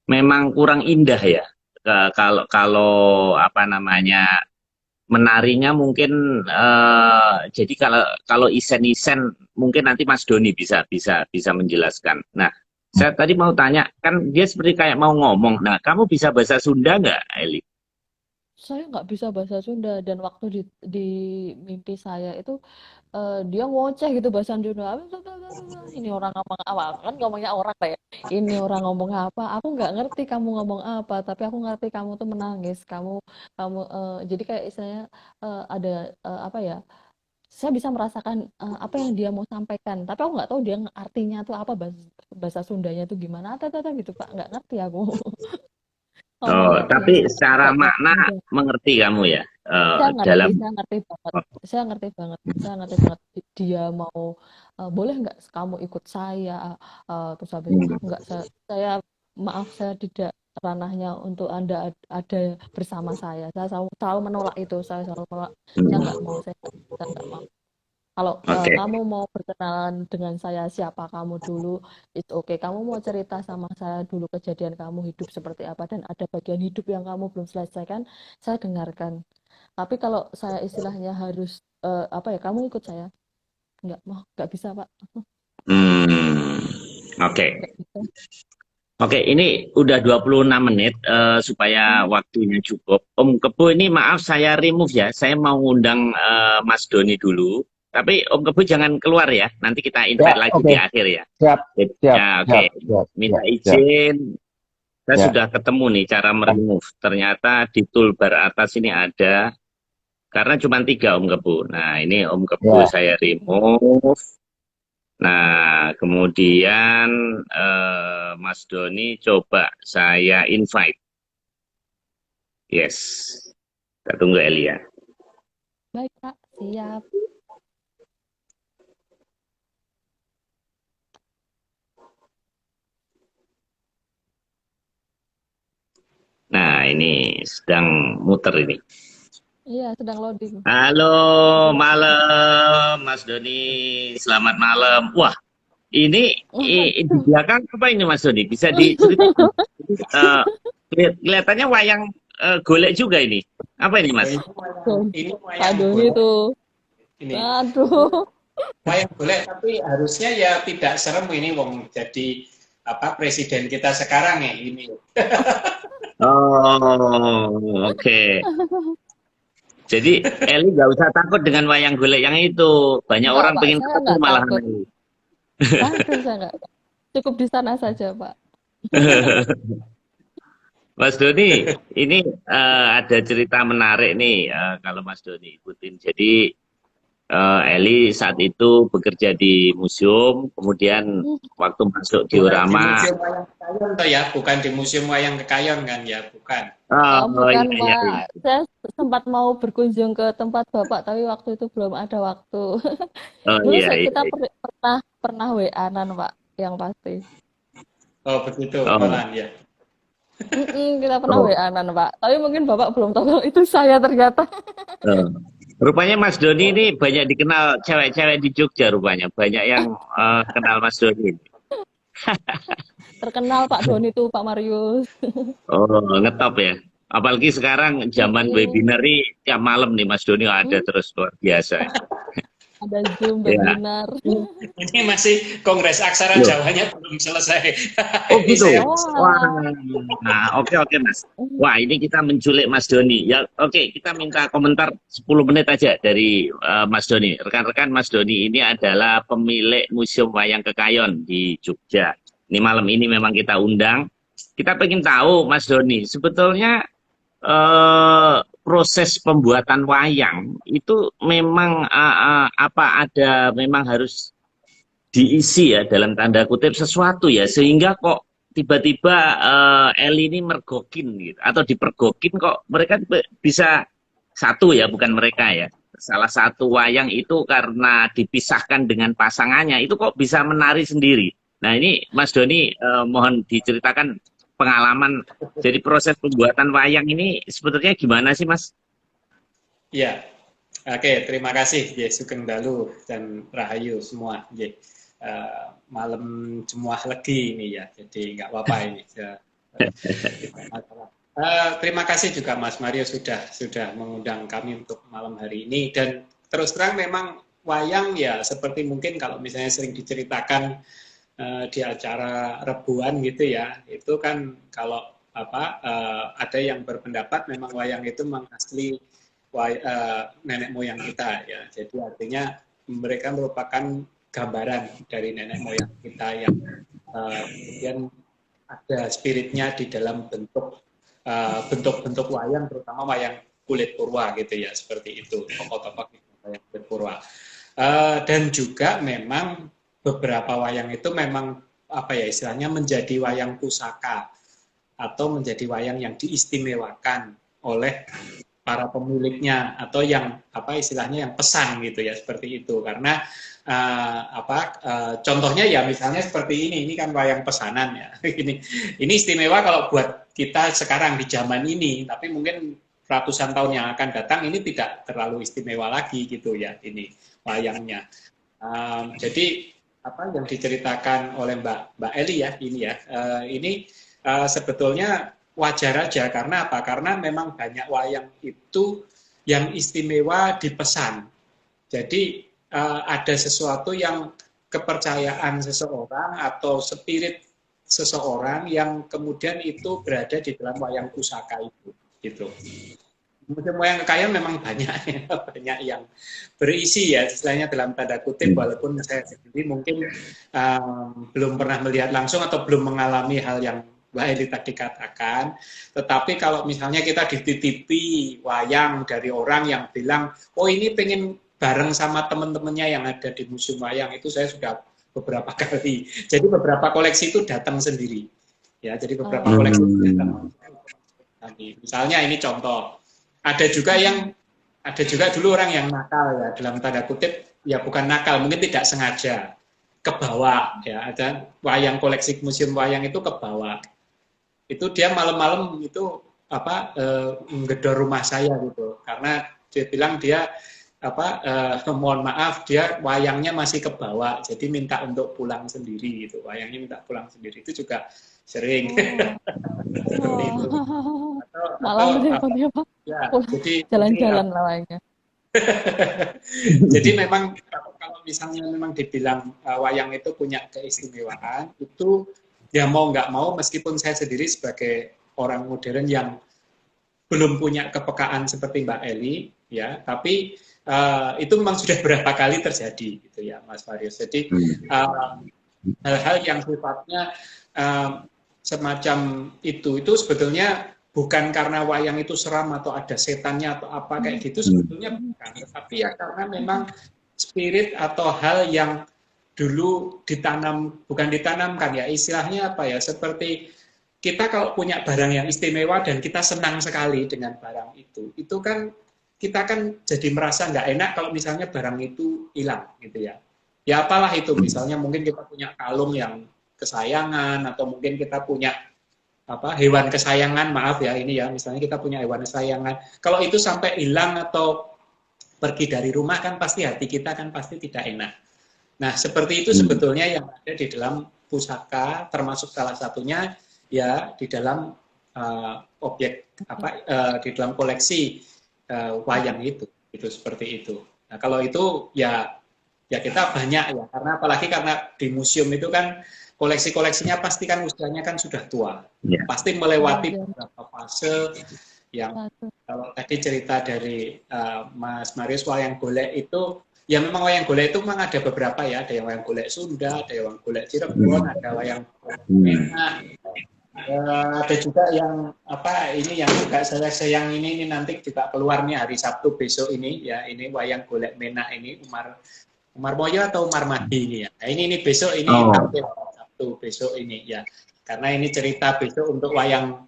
S1: memang kurang indah ya. Kalau kalau apa namanya menarinya mungkin jadi kalau kalau isen-isen mungkin nanti Mas Doni bisa menjelaskan. Nah, saya tadi mau tanya kan dia seperti kayak mau ngomong. Nah, kamu bisa bahasa Sunda nggak, Eli?
S3: Saya nggak bisa bahasa Sunda dan waktu di mimpi saya itu dia ngoceh gitu bahasa Sunda. Ini orang ngomong apa? Kan ngomongnya orang kayak ini orang ngomong apa? Aku nggak ngerti kamu ngomong apa, tapi aku ngerti kamu tuh menangis. Kamu jadi kayak istilahnya ada apa ya? Saya bisa merasakan apa yang dia mau sampaikan, tapi aku nggak tahu dia artinya tuh apa bahasa Sundanya tuh gimana. Tata gitu Pak, nggak ngerti aku
S1: Oh,
S3: ngomongnya
S1: tapi
S3: biasa.
S1: secara
S3: Nggak kayak
S1: makna
S3: Sunda.
S1: mengerti kamu ya
S3: Saya ngerti,
S1: dalam.
S3: saya ngerti banget. Saya ngerti banget, saya ngerti banget. Dia mau, boleh nggak kamu ikut saya? Terus habis itu, nggak, maaf, saya tidak ranahnya untuk Anda ada bersama saya. Saya selalu menolak itu, saya selalu menolak. Saya nggak mau, saya nggak mau. Kalau
S1: Oke.
S3: kamu mau berkenalan dengan saya, siapa kamu dulu, it's okay. Kamu mau cerita sama saya dulu kejadian kamu hidup seperti apa dan ada bagian hidup yang kamu belum selesaikan, saya dengarkan. Tapi kalau saya istilahnya harus apa ya, kamu ikut saya, nggak mau, nggak bisa Pak,
S1: Hmm, oke.
S3: nggak bisa.
S1: Oke, ini udah 26 menit supaya
S3: Hmm.
S1: waktunya cukup. Om Kebo ini maaf saya remove ya. Saya mau ngundang Mas Doni dulu. Tapi Om Kebo jangan keluar ya. Nanti kita
S2: Ya,
S1: invite lagi di
S2: oke.
S1: akhir ya.
S2: Siap, siap,
S1: Ya, oke.
S2: siap, siap,
S1: Minta
S2: siap, siap.
S1: izin. Saya
S2: Ya,
S1: sudah ketemu nih cara meremove. Ternyata di toolbar atas ini ada. Karena cuma 3 Om Kebo. Nah, ini Om Kebo
S2: ya.
S1: saya remove. Nah, kemudian Mas Doni coba saya invite. Yes, kita tunggu Elia.
S3: Baik Pak, siap.
S1: Nah, ini sedang muter ini.
S3: Iya, sedang loading.
S1: Halo, malam Mas Doni. Selamat malam. Wah, ini di
S3: Waduh.
S1: belakang apa ini Mas Doni? Bisa diceritakan? Eh, kelihatannya wayang golek juga ini. Apa ini
S4: Oh,
S1: Mas?
S4: ini
S3: Pak
S4: wayang
S3: Doni
S4: golek
S3: tuh,
S4: ini.
S3: aduh.
S4: Wayang golek tapi harusnya ya tidak serem ini wong jadi apa presiden kita sekarang ya ini.
S1: Oh, oke. Jadi Eli nggak usah takut dengan wayang golek yang itu. Banyak
S3: Enggak
S1: orang
S3: Pak,
S1: pengen
S3: saya
S1: ketemu
S3: nggak
S1: malahan
S3: takut.
S1: Eli.
S3: Aduh, saya nggak cukup di sana saja Pak.
S1: Mas Doni, ini ada cerita menarik nih kalau Mas Doni ikutin. Jadi Eli saat itu bekerja di museum, kemudian waktu masuk
S4: Bukan di
S1: diorama,
S4: Museum Wayang Kekayon toh ya, bukan di Museum Wayang Kekayon kan ya, bukan.
S1: oh
S3: Bukan
S1: iya iya
S3: Pak,
S1: iya.
S3: saya sempat mau berkunjung ke tempat Bapak, tapi waktu itu belum ada waktu.
S1: Oh
S3: Dulu
S1: iya iya.
S3: kita
S1: Iya.
S3: pernah pernah WA-an Pak, yang pasti.
S4: Oh begitu,
S1: Oh,
S4: Olan ya.
S3: Kita pernah
S1: oh,
S3: WA-an Pak, tapi mungkin Bapak belum tahu kalau itu saya ternyata.
S1: oh. Rupanya Mas Doni ini banyak dikenal cewek-cewek di Jogja rupanya. Banyak yang kenal Mas Doni.
S3: Terkenal Pak Doni tuh, Pak Marius.
S1: Oh, ngetop ya. Apalagi sekarang zaman
S3: Mm-mm.
S1: webinar ini tiap malam nih Mas Doni ada
S3: Hmm,
S1: terus luar biasa.
S3: ada Zoom
S1: Ya.
S3: webinar.
S4: Ini masih Kongres Aksara
S1: Loh.
S4: Jawanya belum selesai.
S1: Oh
S4: Ini
S1: gitu.
S4: saya
S3: Oh,
S1: Wah,
S3: alah.
S1: nah, oke oke Mas. Wah ini kita menculik Mas Doni. Ya oke kita minta komentar 10 menit aja dari Mas Doni. Rekan-rekan Mas Doni ini adalah pemilik Museum Wayang Kekayon di Jogja. Ini malam ini memang kita undang. Kita pengen tahu Mas Doni sebetulnya proses pembuatan wayang itu memang apa ada memang harus diisi ya dalam tanda kutip sesuatu ya sehingga kok tiba-tiba Eli ini mergokin gitu atau dipergokin kok mereka bisa satu ya bukan mereka ya salah satu wayang itu karena dipisahkan dengan pasangannya itu kok bisa menari sendiri. Nah ini Mas Doni mohon diceritakan pengalaman jadi proses pembuatan wayang ini sebetulnya gimana sih Mas?
S4: ya. Oke, terima kasih ya Sugeng Dalu dan Rahayu semua. Ya. Malam semua legi ini ya, jadi nggak apa-apa ini. Ya. Terima kasih juga Mas Mario sudah mengundang kami untuk malam hari ini, dan terus terang memang wayang ya seperti mungkin kalau misalnya sering diceritakan di acara rebuan gitu ya, itu kan kalau ada yang berpendapat memang wayang itu memang asli nenek moyang kita ya, jadi artinya mereka merupakan gambaran dari nenek moyang kita yang kemudian ada spiritnya di dalam bentuk-bentuk wayang, terutama wayang kulit purwa gitu ya, seperti itu tokoh-tokoh wayang kulit purwa. Dan juga memang beberapa wayang itu memang istilahnya menjadi wayang pusaka atau menjadi wayang yang diistimewakan oleh para pemiliknya atau yang istilahnya yang pesan gitu ya, seperti itu. Karena contohnya ya misalnya seperti ini kan wayang pesanan ya. Ini istimewa kalau buat kita sekarang di zaman ini, tapi mungkin ratusan tahun yang akan datang ini tidak terlalu istimewa lagi gitu ya, ini wayangnya. Jadi apa yang diceritakan oleh Mbak Eli ya ini sebetulnya wajar aja. Karena apa? Karena memang banyak wayang itu yang istimewa dipesan. Jadi ada sesuatu yang kepercayaan seseorang atau spirit seseorang yang kemudian itu berada di dalam wayang pusaka itu, gitu. Kemudian wayang kekayaan memang banyak yang berisi ya, istilahnya dalam tanda kutip, walaupun saya sendiri mungkin belum pernah melihat langsung atau belum mengalami hal yang Mbak Eli tadi katakan, tetapi kalau misalnya kita dititipi wayang dari orang yang bilang, oh ini pengen bareng sama teman-temannya yang ada di museum wayang, itu saya sudah beberapa kali. Jadi beberapa koleksi itu datang sendiri. Ya, jadi beberapa koleksi itu datang. Misalnya ini contoh. Ada juga dulu orang yang nakal ya, dalam tanda kutip, ya bukan nakal, mungkin tidak sengaja kebawa ya, ada wayang koleksi museum wayang itu kebawa. Itu dia malam-malam itu menggedor rumah saya gitu. Karena dia bilang dia mohon maaf, dia wayangnya masih kebawa, jadi minta untuk pulang sendiri gitu. Wayangnya minta pulang sendiri, itu juga sering. Seperti itu.
S3: Malam ya, Pak.
S4: Ya,
S3: jadi jalan-jalan lah wayangnya.
S4: Jadi memang kalau misalnya memang dibilang wayang itu punya keistimewaan, itu ya mau nggak mau, meskipun saya sendiri sebagai orang modern yang belum punya kepekaan seperti Mbak Eli, ya, tapi itu memang sudah berapa kali terjadi gitu ya Mas Marius. Jadi hal-hal yang sifatnya semacam itu sebetulnya bukan karena wayang itu seram atau ada setannya atau apa kayak gitu, sebetulnya bukan, tetapi ya karena memang spirit atau hal yang dulu bukan ditanamkan ya, istilahnya seperti kita kalau punya barang yang istimewa dan kita senang sekali dengan barang itu kan kita kan jadi merasa nggak enak kalau misalnya barang itu hilang gitu ya. Ya apalah itu, misalnya mungkin kita punya kalung yang kesayangan, atau mungkin kita punya hewan kesayangan, maaf ya ini ya, misalnya kita punya hewan kesayangan. Kalau itu sampai hilang atau pergi dari rumah kan pasti hati kita kan pasti tidak enak. Nah seperti itu sebetulnya yang ada di dalam pusaka, termasuk salah satunya ya di dalam objek di dalam koleksi wayang itu seperti itu. Nah kalau itu ya kita banyak ya, karena apalagi karena di museum itu kan koleksi-koleksinya pasti kan usianya kan sudah tua, pasti melewati beberapa fase yang kalau tadi cerita dari Mas Marius wayang golek itu ya memang wayang golek itu memang ada beberapa ya, ada yang wayang golek Sunda, ada yang wayang golek Cirebon, ada wayang Menak. Ada juga yang ini yang juga yang ini nanti juga keluarnya hari Sabtu besok ini ya, ini wayang golek Menak ini Umar Moyo atau Umar Madi ini ya. Nah, ini besok ini Sabtu besok ini ya. Karena ini cerita besok untuk wayang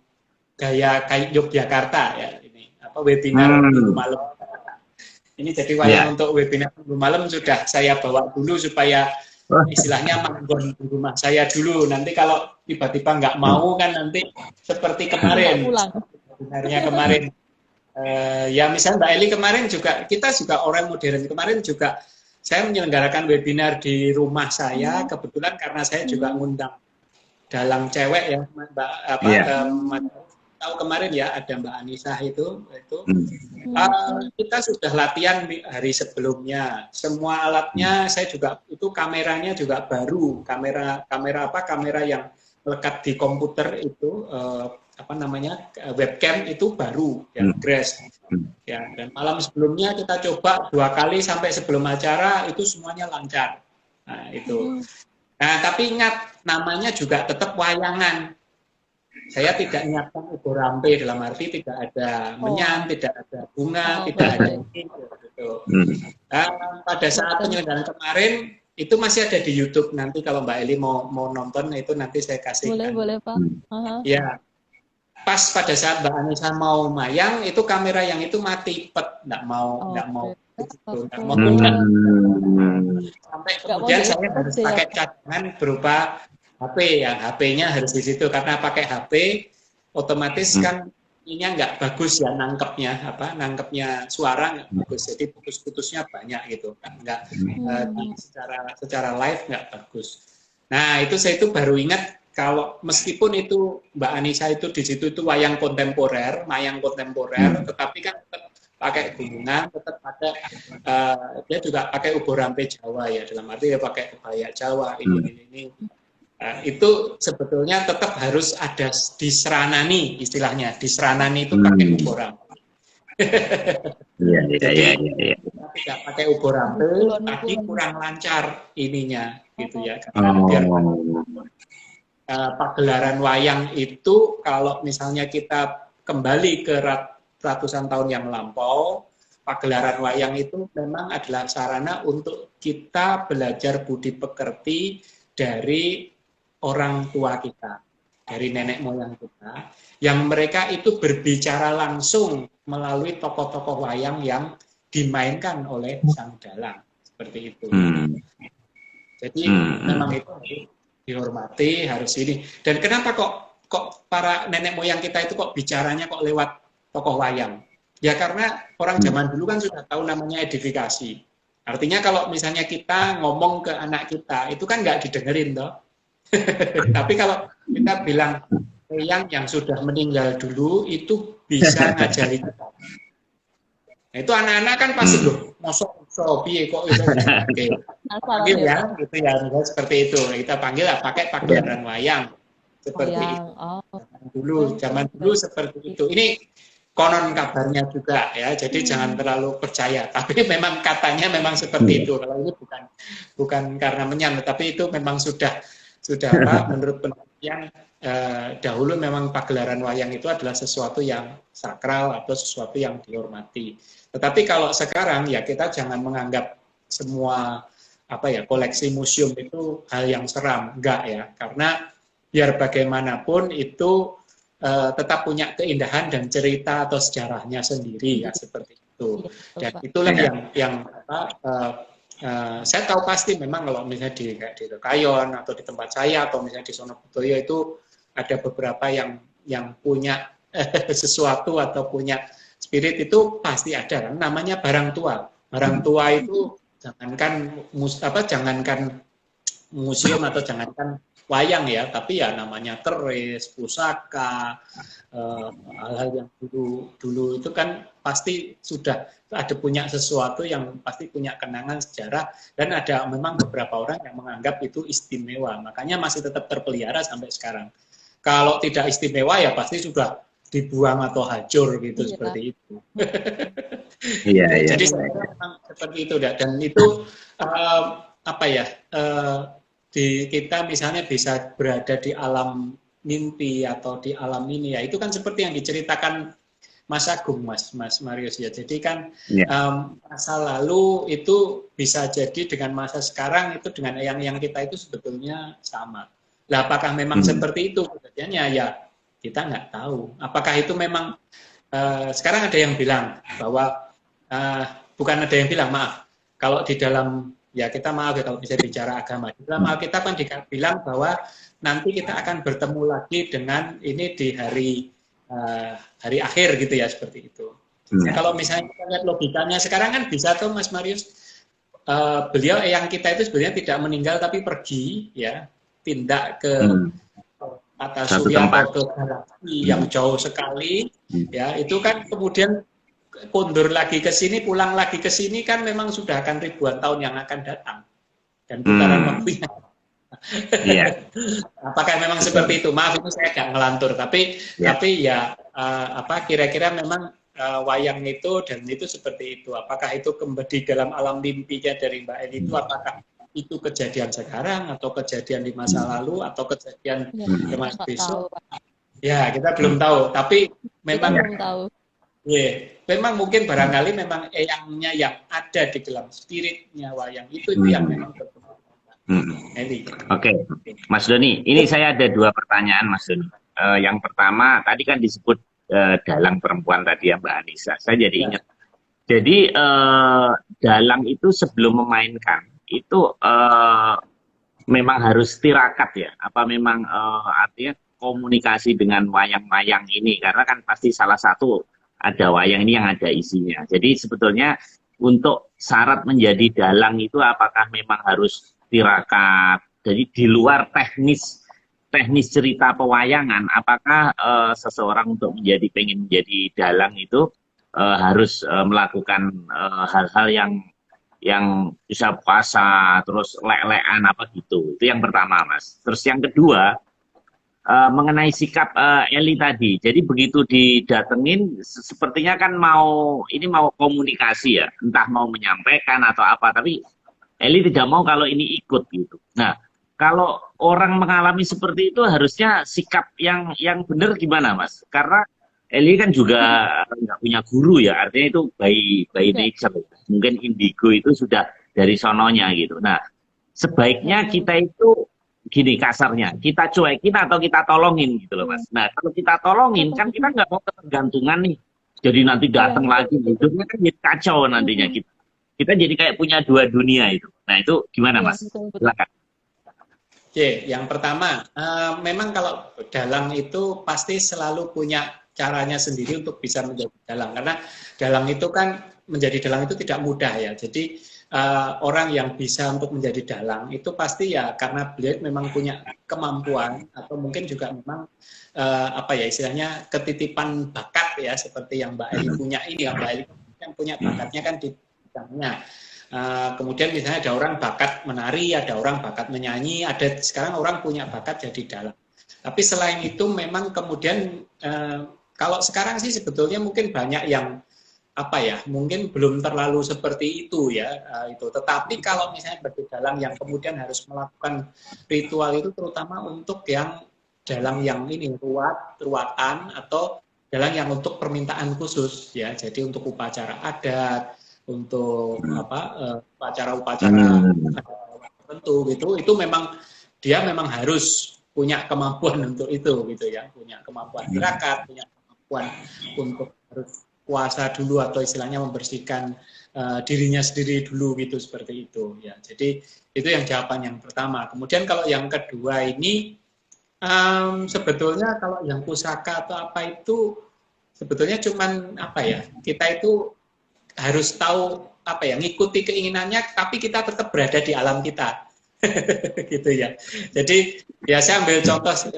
S4: gaya Yogyakarta ya, ini webinar minggu malam. Ini jadi wayang untuk webinar minggu malam sudah saya bawa dulu supaya istilahnya manggon di rumah saya dulu. Nanti kalau tiba-tiba nggak mau kan nanti seperti kemarin. Sebenarnya kemarin ya misalnya Mbak Eli kemarin juga, kita juga orang modern, kemarin juga saya menyelenggarakan webinar di rumah saya, kebetulan karena saya juga ngundang dalang cewek ya, Mbak apa
S1: Iya.
S4: tahu kemarin ya ada Mbak Anissa itu
S1: Hmm.
S4: kita sudah latihan hari sebelumnya. Semua alatnya saya juga itu kameranya juga baru, kamera yang melekat di komputer itu apa namanya webcam itu baru ya, Grace ya. Dan malam sebelumnya kita coba 2 kali sampai sebelum acara itu semuanya lancar. Nah itu. Nah tapi ingat namanya juga tetap wayangan. Saya tidak menyiapkan ubo rampe dalam arti tidak ada menyan, tidak ada bunga, tidak ada ini. Gitu. Pada saat penyelenggaraan kemarin itu masih ada di YouTube. Nanti kalau Mbak Eli mau nonton itu nanti saya kasih.
S3: Boleh Pak.
S4: Ya, pas pada saat Mbak Anissa mau mayang itu kamera yang itu mati, nggak mau sampai kemudian saya harus pakai cadangan berupa HP ya, HP-nya harus di situ karena pakai HP otomatis kan ininya nggak bagus ya nangkepnya suara nggak bagus, jadi putus-putusnya banyak gitu kan, nggak secara live nggak bagus. Nah itu saya itu baru ingat kalau meskipun itu Mbak Anissa itu di situ itu wayang kontemporer, tetapi kan tetap pakai gunungan, tetap ada dia juga pakai ubo rampe Jawa ya, dalam arti dia pakai kebaya Jawa ini. Itu sebetulnya tetap harus ada diseranani istilahnya, diseranani itu pakai ubo rampe. Jadi tidak pakai ubo rampe, tapi kurang lancar ininya gitu ya. Karena biar pagelaran wayang itu kalau misalnya kita kembali ke ratusan tahun yang lampau, pagelaran wayang itu memang adalah sarana untuk kita belajar budi pekerti dari orang tua kita, dari nenek moyang kita, yang mereka itu berbicara langsung melalui tokoh-tokoh wayang yang dimainkan oleh sang dalang, seperti itu. Jadi memang itu dihormati, harus ini. Dan kenapa kok para nenek moyang kita itu kok bicaranya kok lewat tokoh wayang? Ya karena orang zaman dulu kan sudah tahu namanya edifikasi. Artinya kalau misalnya kita ngomong ke anak kita, itu kan nggak didengerin toh. Tapi kalau kita bilang yang sudah meninggal dulu itu bisa ngajari kita. Nah, itu anak-anak kan pasti loh, mosok piye kok itu. Panggil ya, gitu ya, seperti itu. Kita panggil pakai pagelaran wayang seperti itu. Zaman dulu seperti itu. Ini konon kabarnya juga ya, jadi jangan terlalu percaya. Tapi memang katanya memang seperti itu. Kalau ini bukan karena menyan, tapi itu memang sudah menurut penelitian dahulu memang pagelaran wayang itu adalah sesuatu yang sakral atau sesuatu yang dihormati. Tetapi kalau sekarang ya kita jangan menganggap semua koleksi museum itu hal yang seram, enggak ya, karena biar bagaimanapun itu tetap punya keindahan dan cerita atau sejarahnya sendiri ya, seperti itu. Dan itulah yang saya tahu pasti memang kalau misalnya di Rekayon atau di tempat saya atau misalnya di Sonobudoyo itu ada beberapa yang punya sesuatu atau punya spirit itu pasti ada kan, namanya barang tua. Barang tua itu jangankan museum atau jangankan wayang ya, tapi ya namanya keris, pusaka, hal-hal yang dulu itu kan pasti sudah ada punya sesuatu yang pasti punya kenangan sejarah, dan ada memang beberapa orang yang menganggap itu istimewa, makanya masih tetap terpelihara sampai sekarang. Kalau tidak istimewa ya pasti sudah dibuang atau hancur gitu, seperti itu. Jadi memang seperti itu, dan itu kita misalnya bisa berada di alam mimpi atau di alam ini ya, itu kan seperti yang diceritakan Mas Agung, Mas Marius ya. Jadi kan masa lalu itu bisa jadi dengan masa sekarang itu dengan yang kita itu sebetulnya sama. Lah apakah memang seperti itu kejadiannya ya, kita nggak tahu. Apakah itu memang sekarang ada yang bilang bahwa bukan ada yang bilang, maaf, kalau di dalam ya kita maaf ya kalau bisa bicara agama, di dalam Alkitab kan bilang bahwa nanti kita akan bertemu lagi dengan ini di hari akhir gitu ya, seperti itu. Nah, kalau misalnya kita lihat logikanya sekarang kan bisa tuh Mas Marius, beliau yang kita itu sebenarnya tidak meninggal tapi pergi ya, pindah ke atas
S1: Satu
S4: surya
S1: tempat.
S4: atau ke galaksi yang jauh sekali, ya itu kan kemudian kondur lagi ke sini, pulang lagi ke sini kan memang sudah akan ribuan tahun yang akan datang dan putaran waktunya.
S1: Iya.
S4: Apakah memang seperti itu? Maaf itu saya agak ngelantur, tapi ya apa kira-kira memang wayang itu dan itu seperti itu. Apakah itu kembali dalam alam mimpinya dari Mbak Eli itu apakah itu kejadian sekarang atau kejadian di masa lalu atau kejadian
S3: Ya,
S4: di
S3: kita
S4: masa
S3: nggak tahu,
S4: besok?
S3: Pak.
S4: Ya, kita belum tahu, tapi
S3: Kita
S4: memang
S3: belum tahu.
S4: memang mungkin barangkali memang eyangnya yang ada di dalam spiritnya wayang itu yang memang berkembang.
S1: Oke, Mas Doni, ini saya ada 2 pertanyaan, Mas Doni. Yang pertama, tadi kan disebut dalang perempuan tadi ya, Mbak Anissa. Saya jadi ingat. Jadi dalang itu sebelum memainkan itu memang harus tirakat ya? Apa memang artinya komunikasi dengan wayang-wayang ini? Karena kan pasti salah satu ada wayang ini yang ada isinya. Jadi sebetulnya untuk syarat menjadi dalang itu apakah memang harus tirakat? Jadi di luar teknis cerita pewayangan, apakah seseorang untuk pengen menjadi dalang itu harus melakukan hal-hal yang bisa puasa, terus lek-lekan apa gitu. Itu yang pertama, Mas. Terus yang kedua, mengenai sikap Eli tadi. Jadi begitu didatengin, sepertinya kan mau komunikasi ya, entah mau menyampaikan atau apa, tapi Eli tidak mau kalau ini ikut gitu. Nah, kalau orang mengalami seperti itu harusnya sikap yang benar gimana, Mas? Karena Eli kan juga nggak punya guru ya, artinya itu by nature. Mungkin indigo itu sudah dari sononya gitu. Nah, sebaiknya kita itu gini kasarnya, kita cuekin atau kita tolongin gitu loh, Mas. Nah, kalau kita tolongin kan kita nggak mau ketergantungan nih. Jadi nanti datang lagi, hidupnya kan jadi kacau nantinya kita. Kita jadi kayak punya 2 dunia itu. Nah, itu gimana, Mas? Silakan.
S4: Oke, yang pertama, memang kalau dalang itu pasti selalu punya caranya sendiri untuk bisa menjadi dalang. Karena dalang itu kan, menjadi dalang itu tidak mudah ya. Jadi orang yang bisa untuk menjadi dalang itu pasti ya karena beliau memang punya kemampuan atau mungkin juga memang apa ya istilahnya ketitipan bakat ya seperti yang Mbak Eli punya ini ya. Mbak Eli yang punya bakatnya kan di bidangnya. Kemudian misalnya ada orang bakat menari, ada orang bakat menyanyi, ada sekarang orang punya bakat jadi dalang. Tapi selain itu memang kemudian kalau sekarang sih sebetulnya mungkin banyak yang apa ya, mungkin belum terlalu seperti itu ya itu. Tetapi kalau misalnya bagi dalang yang kemudian harus melakukan ritual itu terutama untuk yang dalang yang ini ruatan atau dalang yang untuk permintaan khusus ya. Jadi untuk upacara adat, untuk upacara-upacara tertentu gitu, itu memang dia memang harus punya kemampuan untuk itu gitu ya, punya kemampuan tirakat, punya kemampuan untuk harus puasa dulu atau istilahnya membersihkan dirinya sendiri dulu gitu seperti itu ya. Jadi itu yang jawaban yang pertama. Kemudian kalau yang kedua ini sebetulnya kalau yang pusaka atau apa itu sebetulnya cuman apa ya, kita itu harus tahu apa ya, ngikuti keinginannya tapi kita tetap berada di alam kita. Gitu ya. Jadi ya saya ambil contoh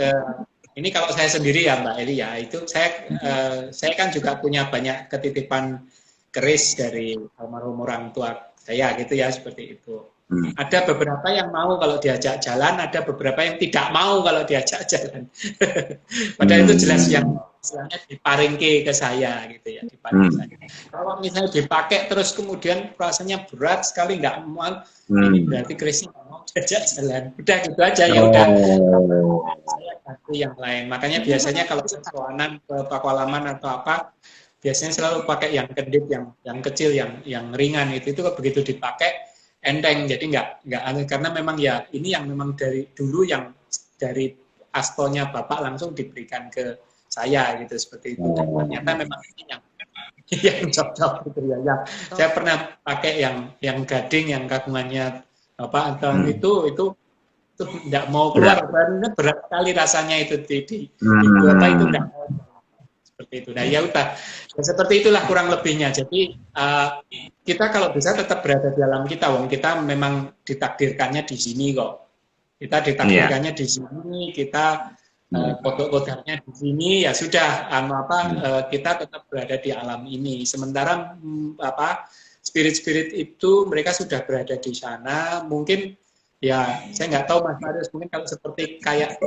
S4: ini kalau saya sendiri ya Mbak Eli ya, itu saya kan juga punya banyak ketitipan keris dari almarhum orang tua saya gitu ya, seperti itu. Ada beberapa yang mau kalau diajak jalan, ada beberapa yang tidak mau kalau diajak jalan. Padahal itu jelas yang istilahnya diparingke ke saya gitu ya, diparingke saya. Kalau misalnya dipakai terus kemudian rasanya berat sekali nggak muat, ini berarti kerisnya nggak mau diajak jalan. Udah gitu aja ya udah. Saya ganti yang lain. Makanya biasanya kalau sesuanan ke Pakualaman atau apa, biasanya selalu pakai yang kedip, yang kecil, yang ringan itu begitu dipakai enteng, jadi nggak aneh karena memang ya ini yang memang dari dulu yang dari astonya bapak langsung diberikan ke saya gitu seperti itu. Dan ternyata memang ini yang cocok gitu ya. Yang saya pernah pakai yang gading yang kagungannya bapak atau itu nggak mau keluar, berat sekali rasanya itu di apa itu nggak seperti itu. Nah ya udah seperti itulah kurang lebihnya. Jadi kita kalau bisa tetap berada di alam kita, wong kita memang ditakdirkannya di sini kok. Kita ditakdirkannya di sini, kita kodok-kodoknya di sini, ya sudah, kita tetap berada di alam ini. Sementara spirit-spirit itu mereka sudah berada di sana. Mungkin ya saya nggak tahu Mas Marius, mungkin kalau seperti kayak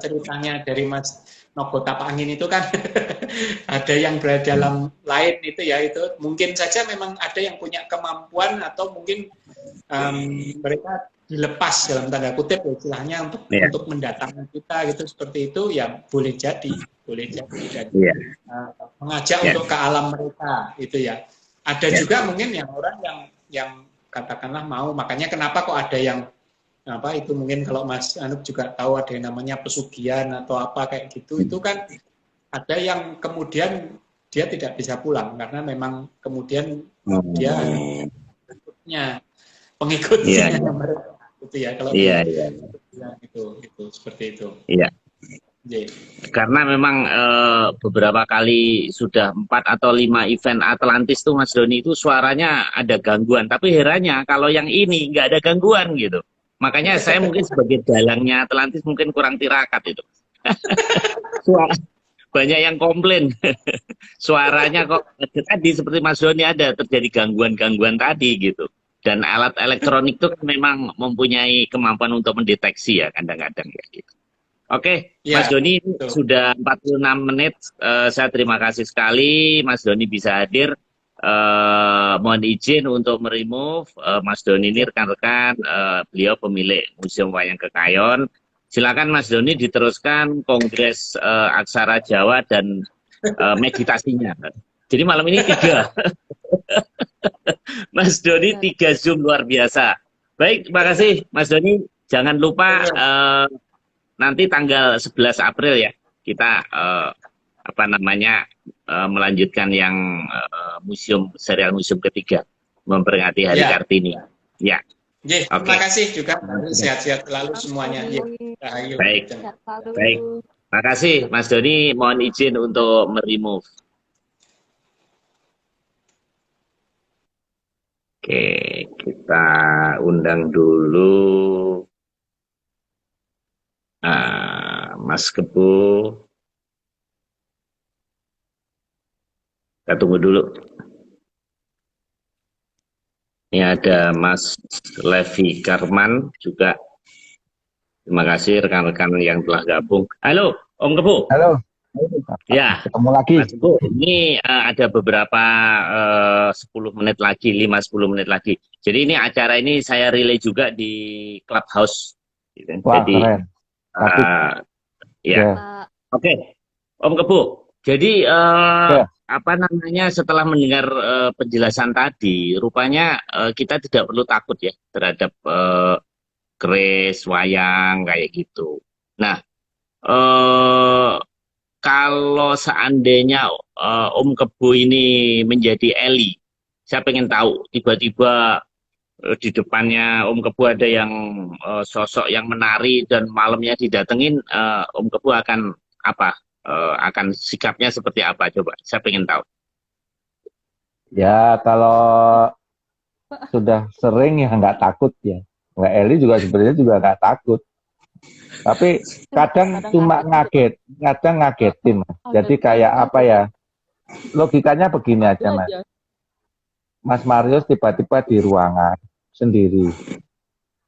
S4: ceritanya dari Mas Nogo Tapak Angin itu kan ada yang berada dalam lain itu ya, itu mungkin saja memang ada yang punya kemampuan atau mungkin mereka dilepas dalam tanda kutip ya, istilahnya untuk mendatangkan kita gitu, seperti itu ya, boleh jadi dan mengajak untuk ke alam mereka itu ya. Ada juga mungkin yang orang yang katakanlah mau, makanya kenapa kok ada yang itu mungkin kalau Mas Anup juga tahu ada yang namanya pesugihan atau apa kayak gitu, itu kan ada yang kemudian dia tidak bisa pulang karena memang kemudian dia pengikutnya mereka gitu ya, kalau itu seperti itu.
S1: Iya. Karena memang beberapa kali sudah 4 atau 5 event Atlantis tuh Mas Doni itu suaranya ada gangguan, tapi herannya kalau yang ini nggak ada gangguan gitu. Makanya saya mungkin sebagai dalangnya Atlantis mungkin kurang tirakat itu. Suara banyak yang komplain. Suaranya kok tadi seperti Mas Doni ada terjadi gangguan-gangguan tadi gitu. Dan alat elektronik itu kan memang mempunyai kemampuan untuk mendeteksi ya kadang-kadang ya gitu. Oke, Mas Doni sudah 46 menit. Saya terima kasih sekali Mas Doni bisa hadir. Mohon izin untuk meremove Mas Doni ini rekan-rekan, beliau pemilik Museum Wayang Kekayon. Silakan Mas Doni diteruskan kongres aksara Jawa dan meditasinya. Jadi malam ini 3. Mas Doni 3 Zoom luar biasa. Baik, terima kasih Mas Doni. Jangan lupa nanti tanggal 11 April ya kita melanjutkan yang serial museum ketiga memperingati Hari Kartini. Ya.
S4: Terima kasih juga, sehat-sehat selalu semuanya.
S1: Baik. Terima kasih Mas Doni. Mohon izin untuk meremove. Oke, kita undang dulu Mas Kebu. Kita tunggu dulu. Ini ada Mas Levi Karman juga. Terima kasih rekan-rekan yang telah gabung. Halo, Om Kebu.
S2: Halo.
S1: Ya,
S2: ketemu lagi.
S1: Mas Kebu, ini ada beberapa 10 menit lagi, 5-10 menit lagi. Jadi ini acara ini saya relay juga di Clubhouse.
S2: Wah,
S1: jadi,
S2: keren.
S1: Oke, Om Kebu. Jadi setelah mendengar penjelasan tadi, rupanya kita tidak perlu takut ya terhadap keris, wayang kayak gitu. Nah, kalau seandainya Om Kebu ini menjadi Eli, saya pengen tahu tiba-tiba di depannya Om Kebu ada yang sosok yang menari dan malamnya didatengin, Om Kebu akan apa? Akan sikapnya seperti apa? Coba, saya pengen tahu.
S2: Ya, kalau sudah sering ya nggak takut ya. Mbak Eli juga sebenarnya juga nggak takut. Tapi kadang cuma kadang ngagetin. Jadi kayak apa ya? Logikanya begini aja, Mas. Mas Marius tiba-tiba di ruangan sendiri.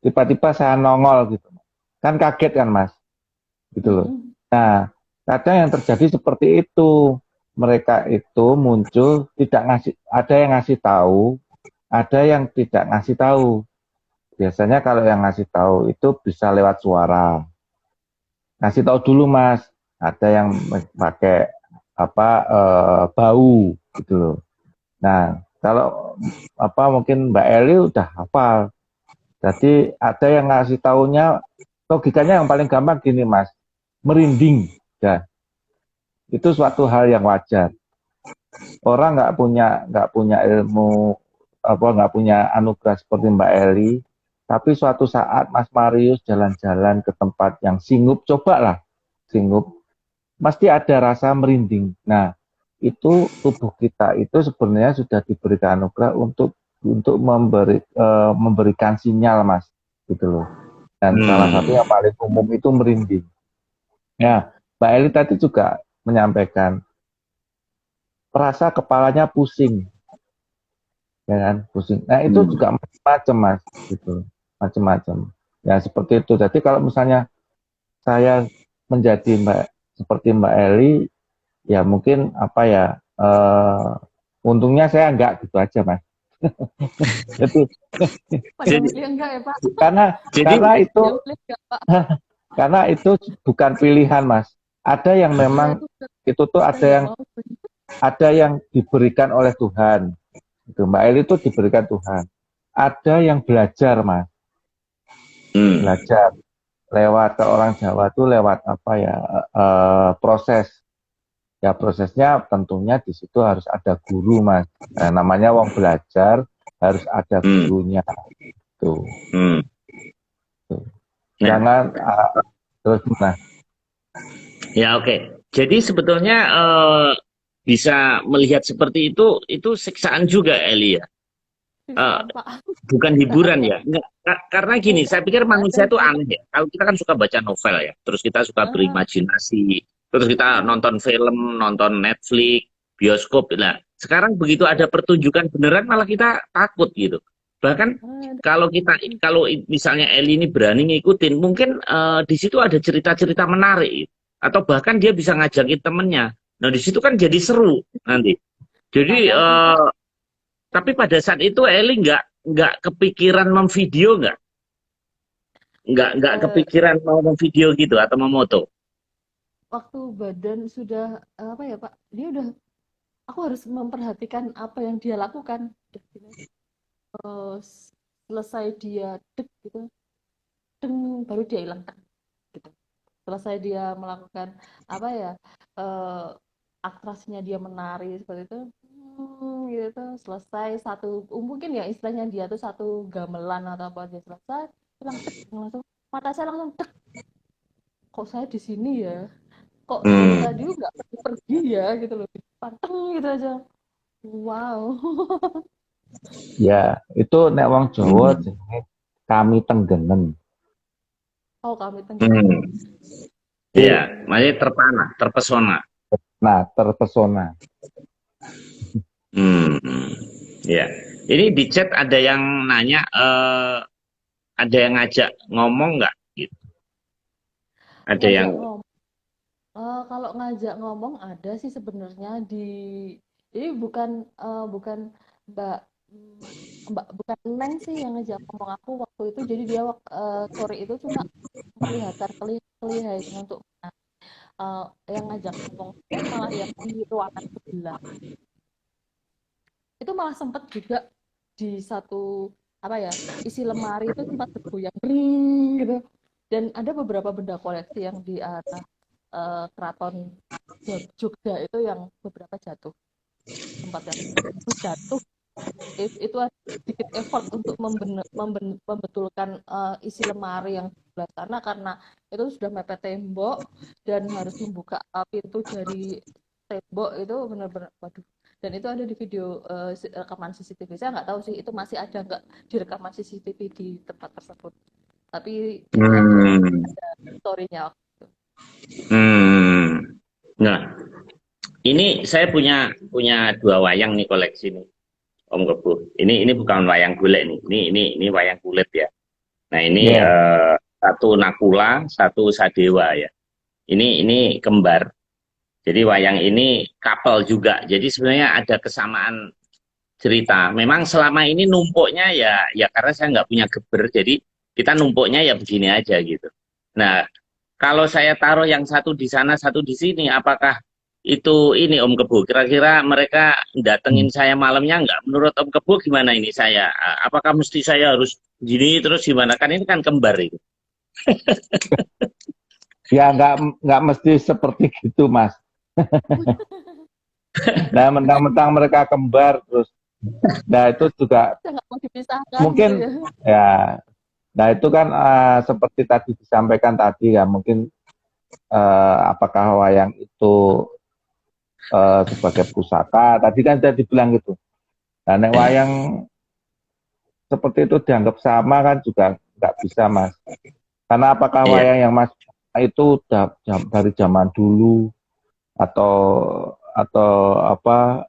S2: Tiba-tiba saya nongol gitu. Kan kaget kan, Mas? Gitu loh. Nah, kadang yang terjadi seperti itu. Mereka itu muncul tidak ngasih, ada yang ngasih tahu, ada yang tidak ngasih tahu. Biasanya kalau yang ngasih tahu itu bisa lewat suara. Ngasih tahu dulu, Mas. Ada yang pakai bau gitu loh. Nah, kalau mungkin Mbak Eli udah hafal. Jadi ada yang ngasih taunya, logikanya yang paling gampang gini, Mas. Merinding. Ya. Itu suatu hal yang wajar. Orang nggak punya ilmu, nggak punya anugerah seperti Mbak Eli, tapi suatu saat Mas Marius jalan-jalan ke tempat yang singup, cobalah singup, pasti ada rasa merinding. Nah, itu tubuh kita itu sebenarnya sudah diberikan anugerah untuk memberikan sinyal, Mas, gitu loh. Dan salah satu yang paling umum itu merinding. Nah, Mbak Eli tadi juga menyampaikan perasa kepalanya pusing, ya kan, pusing. Nah itu juga macam-macam mas, gitu, macam-macam. Ya seperti itu. Jadi kalau misalnya saya menjadi seperti Mbak Eli, ya mungkin apa ya, untungnya saya enggak gitu aja mas. Jadi
S3: Pada milih enggak ya Pak?
S2: karena
S1: jadi
S2: karena itu
S3: Dia milih enggak Pak?
S2: karena itu bukan pilihan mas. Ada yang
S3: Nah
S2: memang
S3: itu
S2: itu tuh
S3: saya nggak mau.
S2: ada yang diberikan oleh Tuhan. Itu Mbak Eli itu diberikan Tuhan. Ada yang belajar mas, belajar lewat, ke orang Jawa tuh lewat apa ya, proses. Ya prosesnya tentunya di situ harus ada guru mas. Nah, namanya wong belajar harus ada gurunya tuh. Tuh.
S1: Nah,
S2: Jangan terus nah.
S1: ya oke. Jadi sebetulnya bisa melihat seperti itu siksaan juga Eli ya. Eh,
S3: Siksaan Pak.
S1: bukan hiburan ya. Enggak, karena gini,
S3: Bukan,
S1: saya pikir manusia
S3: ada
S1: itu
S3: sih.
S1: aneh ya. Kalau kita kan suka baca novel ya, terus kita suka
S3: Ah,
S1: berimajinasi, terus kita nonton film, nonton Netflix, bioskop. Nah, sekarang begitu ada pertunjukan beneran malah kita takut gitu. Bahkan
S3: ada.
S1: kalau misalnya Eli ini berani ngikutin, mungkin di situ ada cerita-cerita menarik gitu. Atau bahkan dia bisa ngajakin temennya. Nah, di situ kan jadi seru nanti. Jadi
S3: Sama sih Pak.
S1: tapi pada saat itu Eli nggak kepikiran memvideo nggak
S3: Eh,
S1: kepikiran mau memvideo gitu atau memoto.
S3: waktu badan sudah apa ya Pak? Dia udah aku harus memperhatikan apa yang dia lakukan. Terus selesai dia dek gitu, deng baru dia hilang dek, gitu. Selesai dia melakukan apa ya, eh, atrasnya dia menari seperti itu, gitu. Selesai satu, mungkin ya istilahnya dia tuh satu gamelan atau apa, dia selesai hilang dek, langsung mata saya langsung dek, kok saya di sini ya, kok dari tadi nggak pergi-pergi ya gitu loh, panteng gitu aja. Wow.
S2: Ya itu nek wong Jawa jenenge kami tenggenen.
S3: Oh kami tenggelam.
S1: Iya, makanya terpana, terpesona.
S2: Nah terpesona.
S1: Hmm, ya. Ini di chat ada yang nanya, ada yang ngajak ngomong nggak? Gitu. Ada yang
S3: Ngajak ngomong. Kalau ngajak ngomong ada sih sebenarnya di, jadi bukan bukan Mbak Mbak bukan Neng sih yang ngajak ngomong aku waktu itu. Jadi dia sore itu cuma kelihatan kelihatan untuk yang ngajak ngomong itu malah yang di ruangan sebelah. Itu malah sempat juga di satu apa ya, isi lemari itu sempat bergoyang gitu. Dan ada beberapa benda koleksi yang di arah keraton Jogja itu yang beberapa jatuh, sempat yang jatuh. Itu ada sedikit effort untuk membetulkan isi lemari yang sebelah sana, karena itu sudah mepet tembok dan harus membuka pintu dari tembok, itu benar-benar waduh. Dan itu ada di video rekaman CCTV. Saya nggak tahu sih itu masih ada nggak di rekaman CCTV di tempat tersebut, tapi itu ada story-nya.
S1: hmm. Nah, ini saya punya dua wayang nih koleksi nih, Om Kebu. Ini bukan wayang golek nih. Ini wayang kulit ya. Nah, ini
S2: Ya.
S1: satu Nakula, satu Sadewa ya. Ini kembar. Jadi wayang ini couple juga. Jadi sebenarnya ada kesamaan cerita. Memang selama ini numpuknya ya karena saya nggak punya geber, jadi kita numpuknya ya begini aja gitu. Nah, kalau saya taruh yang satu di sana, satu di sini, apakah itu ini Om Kebo? Kira-kira mereka datengin saya malamnya nggak? Menurut Om Kebo gimana ini saya? Apakah mesti saya harus gini terus gimana? Kan ini kan kembar itu.
S2: Ya nggak mesti seperti gitu mas. Nah mentang-mentang mereka kembar terus, nah itu juga
S3: Saya nggak mau dipisahkan gitu
S2: mungkin
S3: ya.
S2: ya. Nah itu kan seperti tadi disampaikan tadi ya, mungkin apakah wayang itu sebagai pusaka? Tadi kan sudah dibilang gitu. Nah nek wayang seperti itu dianggap sama kan juga nggak bisa mas. Karena apakah
S1: Iya.
S2: wayang yang mas itu dari zaman dulu atau apa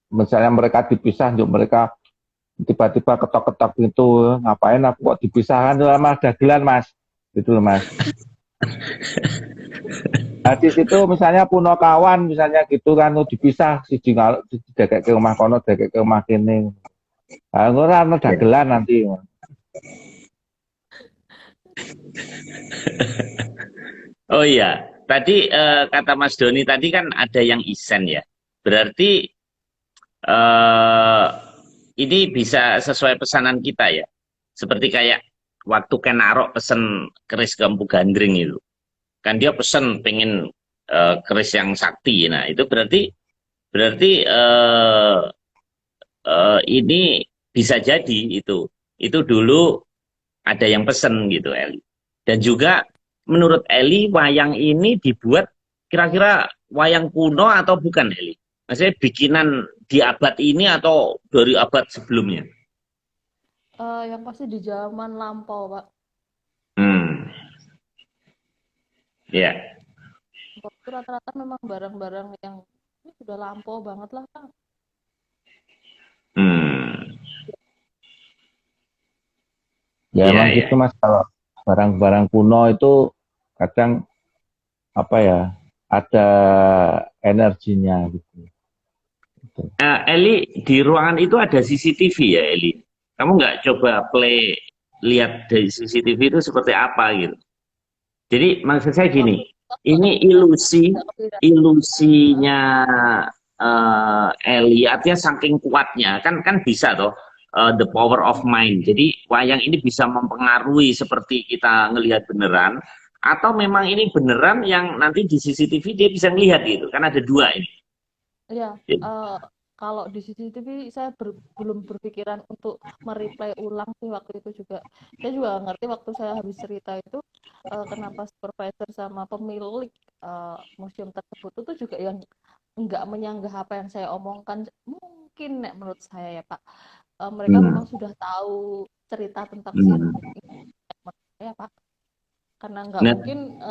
S2: misalnya mereka dipisah, mereka tiba-tiba ketok-ketok pintu, ngapain aku kok dipisahkan, lama dagelan mas, gitu loh mas. Nah, di situ misalnya puno kawan misalnya gitu kan, dipisah siji dekek ke rumah kono, dekek ke rumah kene. Nah, ora ana dagelan nanti.
S1: Oh iya, tadi kata Mas Doni tadi kan ada yang isen ya. Berarti ini bisa sesuai pesanan kita ya. Seperti kayak waktu Kenaro pesen keris ke Empu Gandring itu. Kan dia pesen pengen keris yang sakti. Nah, itu berarti ini bisa jadi itu. Itu dulu ada yang pesen gitu, Eli. Dan juga menurut Eli, wayang ini dibuat kira-kira wayang kuno atau bukan, Eli? Maksudnya bikinan di abad ini atau dari abad sebelumnya?
S3: Yang pasti di zaman lampau, Pak.
S1: Ya.
S3: Waktu rata-rata memang barang-barang yang ini sudah lampau banget lah, Pak.
S2: Ya emang gitu mas, kalau barang-barang kuno itu kadang apa ya, ada energinya gitu.
S1: Eli, di ruangan itu ada CCTV ya, Eli? Kamu nggak coba play, lihat dari CCTV itu seperti apa gitu? Jadi maksud saya gini, ini ilusinya Eli, artinya saking kuatnya, kan bisa toh, the power of mind. Jadi wayang ini bisa mempengaruhi seperti kita ngelihat beneran, atau memang ini beneran yang nanti di CCTV dia bisa ngelihat gitu, kan ada dua ini.
S3: Iya, kalau di CCTV saya belum berpikiran untuk mereplay ulang sih waktu itu juga. Saya juga ngerti waktu saya habis cerita itu kenapa supervisor sama pemilik museum tersebut itu juga yang nggak menyanggah apa yang saya omongkan. Mungkin menurut saya ya Pak, mereka memang sudah tahu cerita tentang sirkus ini, menurut saya Pak. Karena nggak mungkin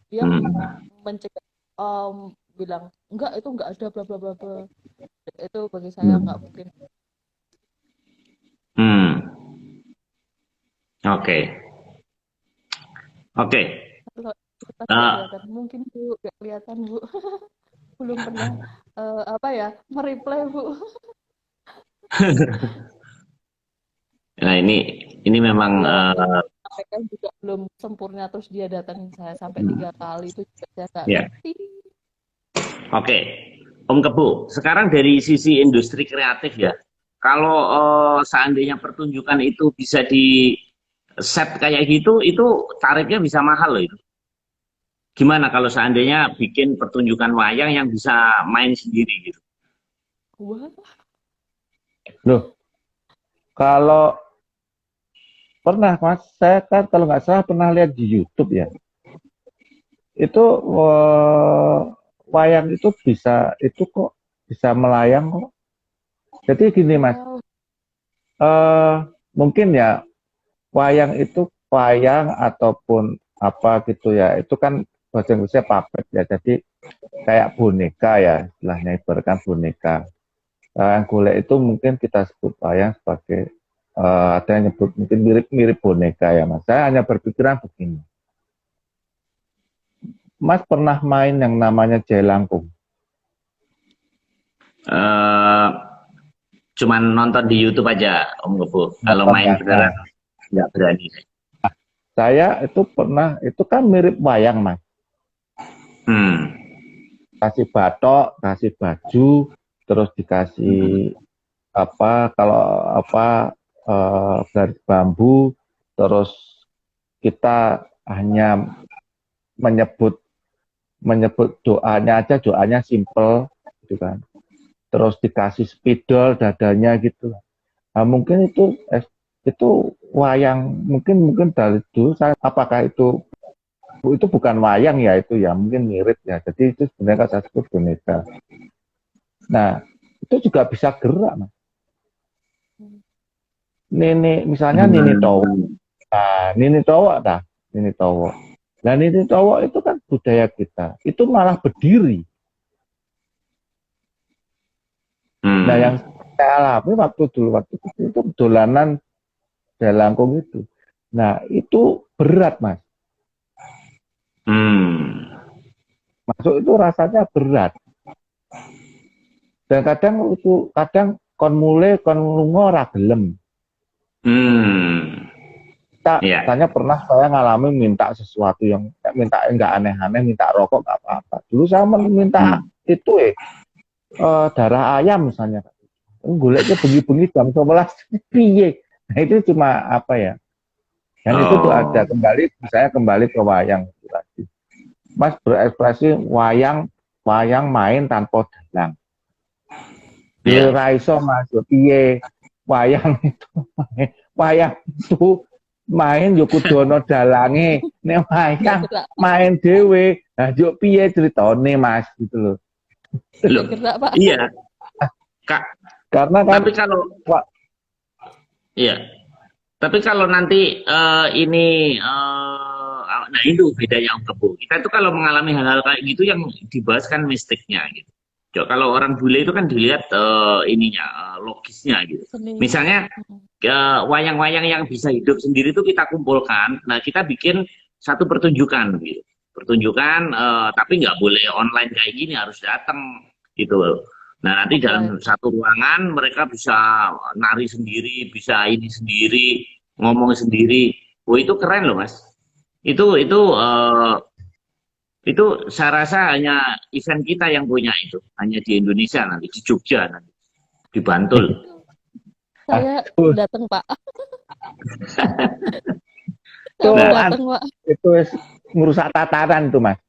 S3: dia mencegah bilang enggak itu enggak ada bla bla bla bla. Itu bagi saya nggak mungkin.
S1: Oke.
S3: Mungkin Bu nggak kelihatan Bu. Belum pernah mereplay Bu.
S1: Nah ini memang
S3: kan juga belum sempurna, terus dia datangin saya sampai 3 kali itu juga saya nggak ngerti.
S1: Oke, Om Kebu, sekarang dari sisi industri kreatif ya, kalau seandainya pertunjukan itu bisa di set kayak gitu, itu tarifnya bisa mahal loh itu. Gimana kalau seandainya bikin pertunjukan wayang yang bisa main sendiri gitu?
S3: Wah.
S2: Loh, kalau pernah mas, saya kan kalau nggak salah pernah lihat di YouTube ya, itu wayang itu kok bisa melayang kok. Jadi gini mas, mungkin ya wayang ataupun apa gitu ya, itu kan bahasa Inggrisnya puppet ya, jadi kayak boneka ya, istilahnya ibaratkan boneka. Yang golek itu mungkin kita sebut wayang sebagai ada yang nyebut mungkin mirip boneka ya mas. Saya hanya berpikiran begini, mas pernah main yang namanya Jailangkung?
S1: Cuman nonton di YouTube aja Om Kebu. Kalau main beneran nggak berani.
S2: Saya itu pernah, itu kan mirip wayang mas. Kasih batok, kasih baju, terus dikasih dari bambu, terus kita hanya menyebut doanya aja, doanya simple gitu kan. Terus dikasih spidol dadanya gitu. Nah, mungkin itu wayang, mungkin dari dulu apakah itu bukan wayang ya, itu ya mungkin mirip ya. Jadi itu sebenarnya saya sebut boneka. Nah, itu juga bisa gerak mas. Misalnya Nini Towo. Nah, Nini Towo dah Nini Towo. Nah Nini Towo itu kan budaya kita, itu malah berdiri. Nah yang saya alami waktu itu dolanan jalangkung itu. Nah itu berat mas. Masuk itu rasanya berat. Dan kadang kon mulai kon lunga ora gelem. Tanya pernah saya ngalamin minta sesuatu yang minta enggak aneh-aneh, minta rokok enggak apa-apa. Dulu saya minta itu darah ayam misalnya. Goleknya bengi-bengi jam 11 piye. Nah itu cuma apa ya? Dan itu tuh ada saya kembali ke wayang lagi. Mas berekspresi wayang main tanpa dalang. Dia raiso mas, piye wayang itu main yo kudu ana dalange. Nek wayang main dhewe, nah yo piye ceritane mas gitu loh.
S1: Loh, iya. Kak,
S2: karena kan
S1: tapi kalau iya. Tapi kalau nanti nah itu bedanya Om Kebo. Kita itu kalau mengalami hal-hal kayak gitu yang dibahas kan mistiknya gitu. Kalau orang bule itu kan dilihat logisnya gitu. Misalnya wayang-wayang yang bisa hidup sendiri itu kita kumpulkan. Nah kita bikin satu pertunjukan gitu. Pertunjukan tapi nggak boleh online kayak gini, harus datang gitu. Nah nanti dalam satu ruangan mereka bisa nari sendiri, bisa ini sendiri, ngomong sendiri. Oh itu keren loh mas. Itu saya rasa hanya event kita yang punya itu, hanya di Indonesia nanti, di Jogja nanti, di Bantul.
S3: Saya datang Pak.
S2: Itu merusak tatanan tuh mas.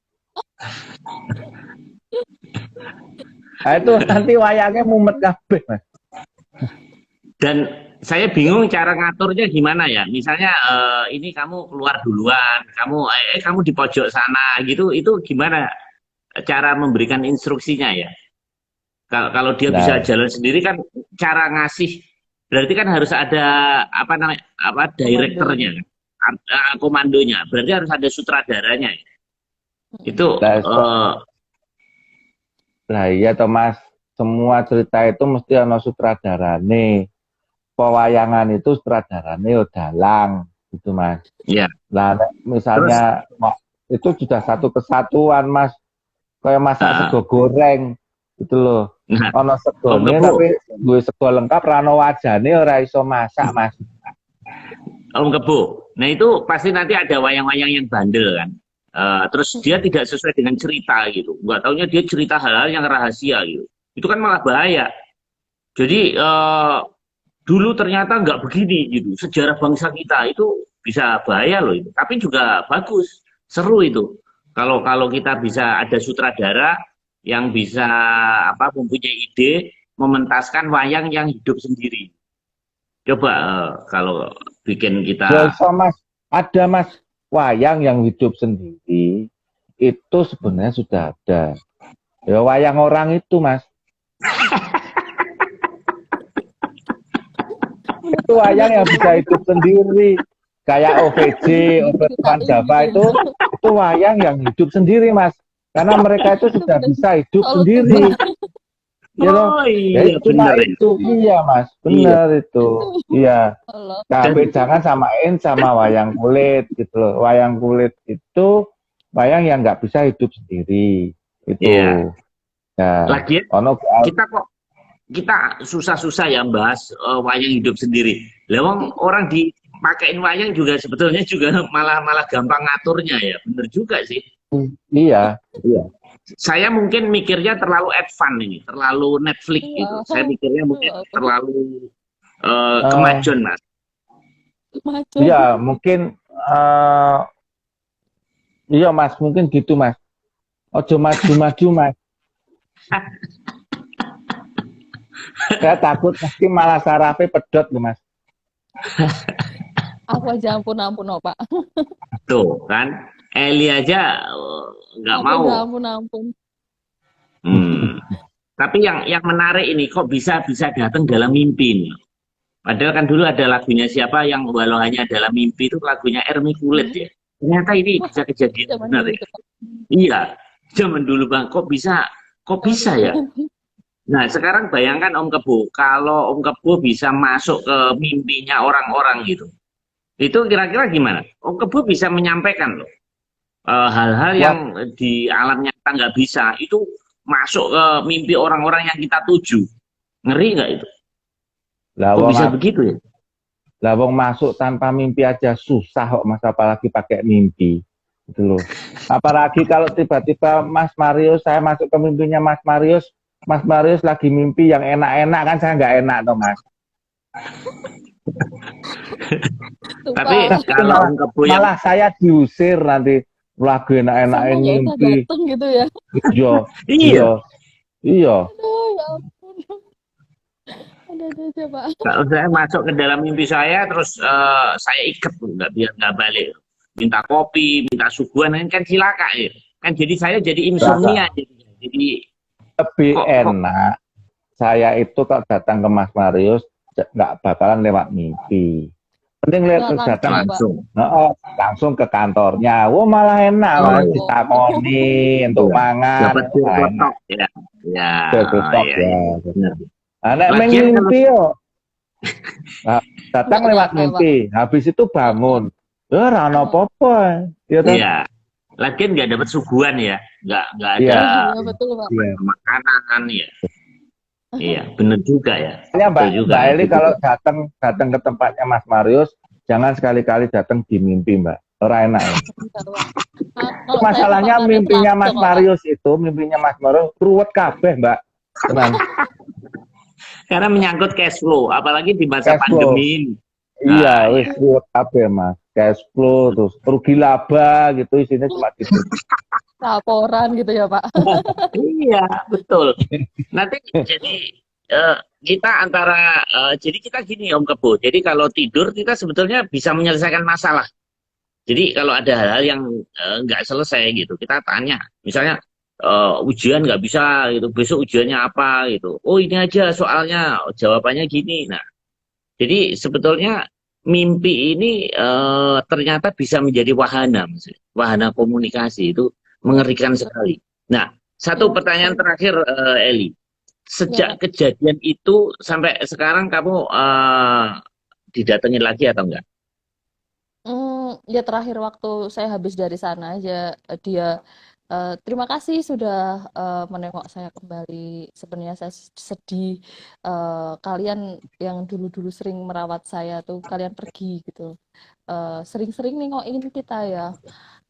S2: Nah, itu nanti wayangnya mumet kabeh mas.
S1: Dan saya bingung cara ngaturnya gimana ya. Misalnya ini kamu keluar duluan, kamu di pojok sana gitu, itu gimana cara memberikan instruksinya ya? Kalau dia bisa jalan sendiri kan cara ngasih berarti kan harus ada direkturnya, komandonya. Berarti harus ada sutradaranya. Itu
S2: nah iya Thomas, semua cerita itu mesti ada sutradarane. Pewayangan itu sutradarane dalang gitu mas.
S1: Iya.
S2: Nah misalnya itu sudah satu kesatuan mas, kayak masak sego goreng gitu loh. Ono segone tapi gue sego lengkap rano wajane ora iso masak mas.
S1: Om Kebo. Nah itu pasti nanti ada wayang-wayang yang bandel kan. Terus dia tidak sesuai dengan cerita gitu. Nggak taunya dia cerita hal-hal yang rahasia gitu. Itu kan malah bahaya. Jadi dulu ternyata nggak begini gitu. Sejarah bangsa kita itu bisa bahaya loh itu. Tapi juga bagus, seru itu. Kalau kita bisa ada sutradara yang bisa mempunyai ide mementaskan wayang yang hidup sendiri. Coba kalau bikin kita.
S2: Ya, mas, ada mas wayang yang hidup sendiri itu sebenarnya sudah ada. Ya wayang orang itu mas. Itu wayang yang bisa hidup sendiri. Kayak OVJ, Obat Java itu wayang yang hidup sendiri mas. Karena mereka itu sudah bisa hidup sendiri.
S1: Iya,
S2: benar itu. Iya mas, benar itu. Iya. Tapi jangan samain sama wayang kulit gitu loh. Wayang kulit itu wayang yang nggak bisa hidup sendiri. Itu.
S1: Iya.
S2: Ya.
S1: Lagian kita susah-susah ya bahas wayang hidup sendiri. Lewang orang dipakein wayang juga sebetulnya juga malah gampang ngaturnya ya. Bener juga sih.
S2: Iya.
S1: Saya mungkin mikirnya terlalu advance ini, terlalu Netflix gitu. Saya mikirnya mungkin terlalu kemajuan mas.
S2: Iya mungkin iya mas, mungkin gitu mas. Ojo maju-maju mas. Saya takut nanti malah sarafnya pedot loh mas.
S3: Aku aja ampun Pak.
S1: Tuh kan, Eli aja nggak mau.
S3: Ampun.
S1: Tapi yang menarik ini kok bisa datang dalam mimpi nih. Padahal kan dulu ada lagunya siapa yang walau hanya dalam mimpi itu lagunya Ermi Kulit ya. Ternyata ini
S3: Wah,
S1: bisa kejadian
S3: zaman
S1: benar
S3: dulu
S1: ya.
S3: tuh, Pak.
S1: Iya, zaman dulu Bang, kok bisa ya?
S3: Zaman
S1: Nah, sekarang bayangkan Om Kebo, kalau Om Kebo bisa masuk ke mimpinya orang-orang gitu. Itu kira-kira gimana? Om Kebo bisa menyampaikan loh hal-hal
S2: Wah,
S1: yang di alam nyata nggak bisa. Itu masuk ke mimpi orang-orang yang kita tuju. Ngeri nggak itu?
S2: lah
S1: Kok
S2: wong,
S1: bisa begitu ya?
S2: lah wong masuk tanpa mimpi aja susah kok Mas, apalagi pakai mimpi. Gitu loh. Apalagi kalau tiba-tiba Mas Marius, saya masuk ke mimpinya Mas Marius lagi mimpi yang enak-enak kan saya nggak enak toh Mas.
S3: tuh,
S1: Tapi
S3: Pak.
S2: Nanti
S1: kalau
S2: malah
S1: Om Kebo yang
S2: malah saya diusir nanti lagi enak-enak
S3: Sana nggak usah
S2: ngimpi.
S3: dateng gitu ya.
S2: Iya,
S1: iya,
S2: iya, iya.
S3: Aduh, ya ampun. Ada aja, Pak.
S1: kalau saya masuk ke dalam mimpi saya, terus saya ikat nggak biar nggak balik. Minta kopi, minta suguhan, kan cilaka ya. Kan jadi saya jadi insomnia.
S2: Rasa
S1: Jadi
S2: lebih
S1: kok
S2: enak saya itu kalau datang ke Mas Marius nggak bakalan lewat mimpi. Penting
S3: Nggak
S2: datang
S3: langsung, Pak.
S1: langsung.
S2: langsung ke kantornya. Wah malah enak
S1: Oh
S2: Mas
S1: iya.
S2: ditakoni untuk
S1: Iya.
S2: mangan.
S1: Dapat
S2: Malah enak.
S1: kotok ya. Ya,
S2: Bergetok
S1: iya,
S2: ya.
S1: iya. Benar.
S2: Anak
S1: Lagian kalau
S2: mengimpi yo. Nah, datang
S3: Nggak
S2: lewat
S3: nyata, Pak.
S2: mimpi, habis itu bangun. Rano
S3: Heeh.
S2: apa-apa. Ya kan?
S1: iya, lagian nggak dapat suguhan ya, nggak ada
S2: Iya.
S3: Iya, betul, Pak.
S1: makanan ya. Iya, benar juga ya.
S2: Makanya
S1: Betul juga.
S2: Mbak Eli
S1: Itu
S2: kalau
S1: juga.
S2: datang datang ke tempatnya Mas Marius, jangan sekali-kali datang di mimpi, Mbak. Ora enak ya.
S3: Bentar, Pak. Kalau saya
S2: Masalahnya
S3: kepakarnya itu
S2: mimpinya Mas
S3: langsung kok, Pak.
S2: Marius itu, mimpinya Mas Marius ruwet kabeh, Mbak. Tenang,
S1: Karena menyangkut cash flow, apalagi di masa
S2: cash flow.
S1: pandemi ini.
S2: Iya,
S1: Nah,
S2: wis
S1: iya.
S2: ruwet kabeh, Mas. Cash flow terus rugi laba gitu isinya cuma gitu.
S3: Laporan gitu ya, Pak.
S1: Iya, betul. Nanti jadi kita antara jadi kita gini Om Kebo. Jadi kalau tidur kita sebetulnya bisa menyelesaikan masalah. Jadi kalau ada hal-hal yang nggak selesai gitu, kita tanya. Misalnya ujian nggak bisa gitu, besok ujiannya apa gitu. Oh ini aja soalnya, jawabannya gini. Nah, jadi sebetulnya mimpi ini ternyata bisa menjadi wahana, maksudnya. Wahana komunikasi itu mengerikan sekali. Nah, satu
S3: Ya,
S1: pertanyaan terakhir Eli.
S3: ya,
S1: Sejak
S3: Pak.
S1: kejadian itu sampai sekarang kamu didatengin lagi atau enggak?
S3: Ya terakhir waktu saya habis dari sana aja, dia terima kasih sudah menengok saya kembali. Sebenarnya saya sedih, kalian yang dulu-dulu sering merawat saya tuh kalian pergi gitu. Sering-sering nengokin kita ya.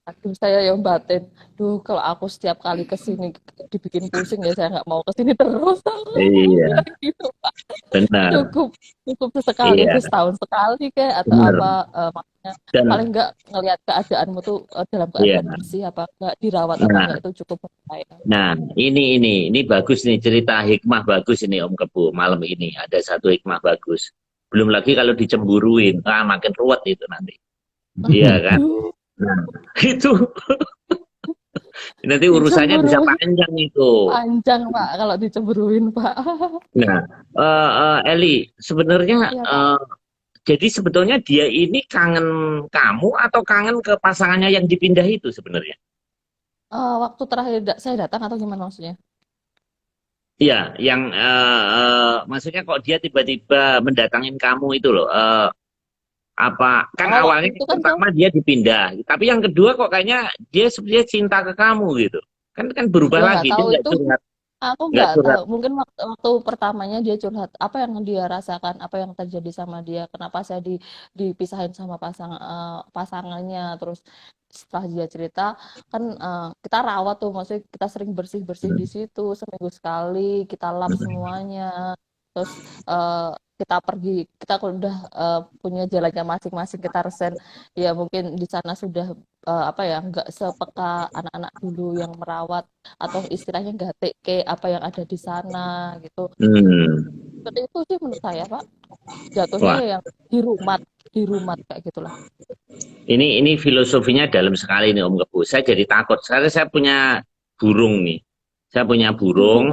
S3: Aduh, saya yang batin. Duh, kalau aku setiap kali ke sini dibikin pusing ya, saya nggak mau ke sini terus. Aku
S1: Iya,
S3: bilang gitu, Pak.
S1: benar.
S3: Cukup, cukup sesekali,
S1: Iya,
S3: setahun sekali kayak atau
S1: benar.
S3: apa, maksudnya paling
S1: Dan
S3: nggak ngelihat keadaanmu tuh dalam
S1: iya,
S3: keadaan bersih apa nggak dirawat apa
S1: nah,
S3: nggak itu cukup buat saya.
S1: nah, ini bagus nih cerita hikmah bagus ini Om Kebo malam ini ada satu hikmah bagus. Belum lagi kalau dicemburuin, makin ruwet itu nanti. Iya kan?
S3: Aduh,
S1: Nah, itu nanti urusannya bisa
S3: dicemburuin
S1: panjang itu.
S3: panjang Pak kalau dicemburuin Pak.
S1: Nah, Eli, sebenarnya
S3: Iya Pak.
S1: jadi sebetulnya dia ini kangen kamu atau kangen ke pasangannya yang dipindah itu sebenarnya?
S3: Waktu terakhir saya datang atau gimana maksudnya?
S1: Iya, yang maksudnya kok dia tiba-tiba mendatangin kamu itu loh. Apa kan
S3: Waktu
S1: awalnya
S3: itu kan saya
S1: pertama dia dipindah, tapi yang kedua kok kayaknya dia sebenarnya cinta ke kamu gitu. Kan berubah
S3: ya nggak
S1: lagi, dia
S3: tahu
S1: nggak
S3: itu.
S1: curhat,
S3: Aku
S1: nggak
S3: nggak
S1: curhat.
S3: tahu, mungkin waktu pertamanya dia curhat, apa yang dia rasakan, apa yang terjadi sama dia, kenapa saya dipisahin sama pasangannya, terus setelah dia cerita, kan kita rawat tuh, maksudnya kita sering bersih-bersih di situ, seminggu sekali, kita lap semuanya, terus kita pergi, kita udah punya jalannya masing-masing, kita resign, ya mungkin di sana sudah apa ya, nggak sepeka anak-anak dulu yang merawat atau istilahnya nggak teke apa yang ada di sana gitu.
S1: Hmm.
S3: Seperti itu sih menurut saya Pak. Jatuhnya
S1: Wah,
S3: ya yang di rumah kayak gitulah.
S1: ini filosofinya dalam sekali nih Om Kebu. Saya jadi takut. Sekarang saya punya burung nih. Saya punya burung.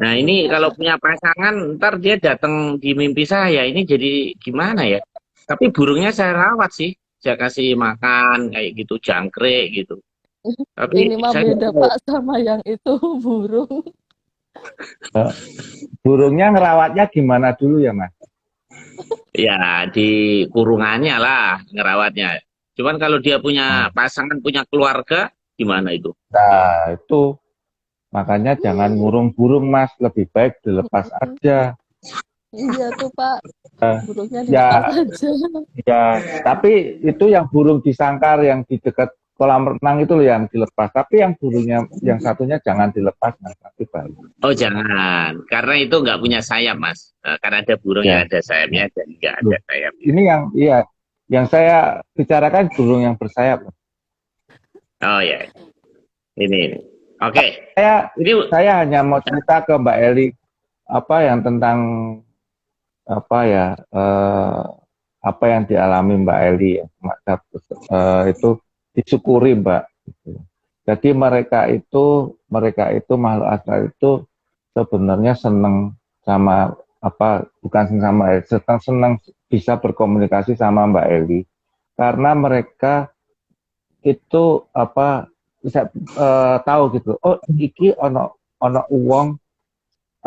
S1: Nah ini kalau punya pasangan, ntar dia datang di mimpi saya. Ini jadi gimana ya? Tapi burungnya saya rawat sih. saya kasih makan kayak gitu jangkrik gitu. Tapi
S3: Ini mah
S1: saya nggak
S3: beda
S1: tahu.
S3: Pak sama yang itu burung.
S2: Eh, Burungnya ngerawatnya gimana dulu ya Mas?
S1: Ya di kurungannya lah ngerawatnya. Cuman kalau dia punya pasangan, punya keluarga, gimana itu?
S2: Nah, itu makanya jangan ngurung burung Mas, lebih baik dilepas aja.
S3: Iya tuh Pak,
S2: Eh,
S3: burungnya dilepas
S2: Ya,
S3: aja.
S2: ya, tapi itu yang burung disangkar yang di dekat kolam renang itu loh yang dilepas. Tapi yang burungnya yang satunya jangan dilepas Mas, nanti baik.
S1: Oh jangan, karena itu nggak punya sayap mas. Karena ada burung yang
S2: Ya.
S1: ada sayapnya dan nggak ada
S2: Loh,
S1: sayapnya.
S2: ini yang iya, yang saya bicarakan burung yang bersayap.
S1: Oh ya, ini. Oke,
S2: Saya
S1: ini
S2: saya hanya mau cerita ke Mbak Eli apa yang tentang apa ya apa yang dialami Mbak Eli ya. Itu disyukuri Mbak. Jadi mereka itu makhluk astral itu sebenarnya senang sama apa bukan senang sama senang bisa berkomunikasi sama Mbak Eli karena mereka itu apa bisa tahu gitu. Oh, iki ono uang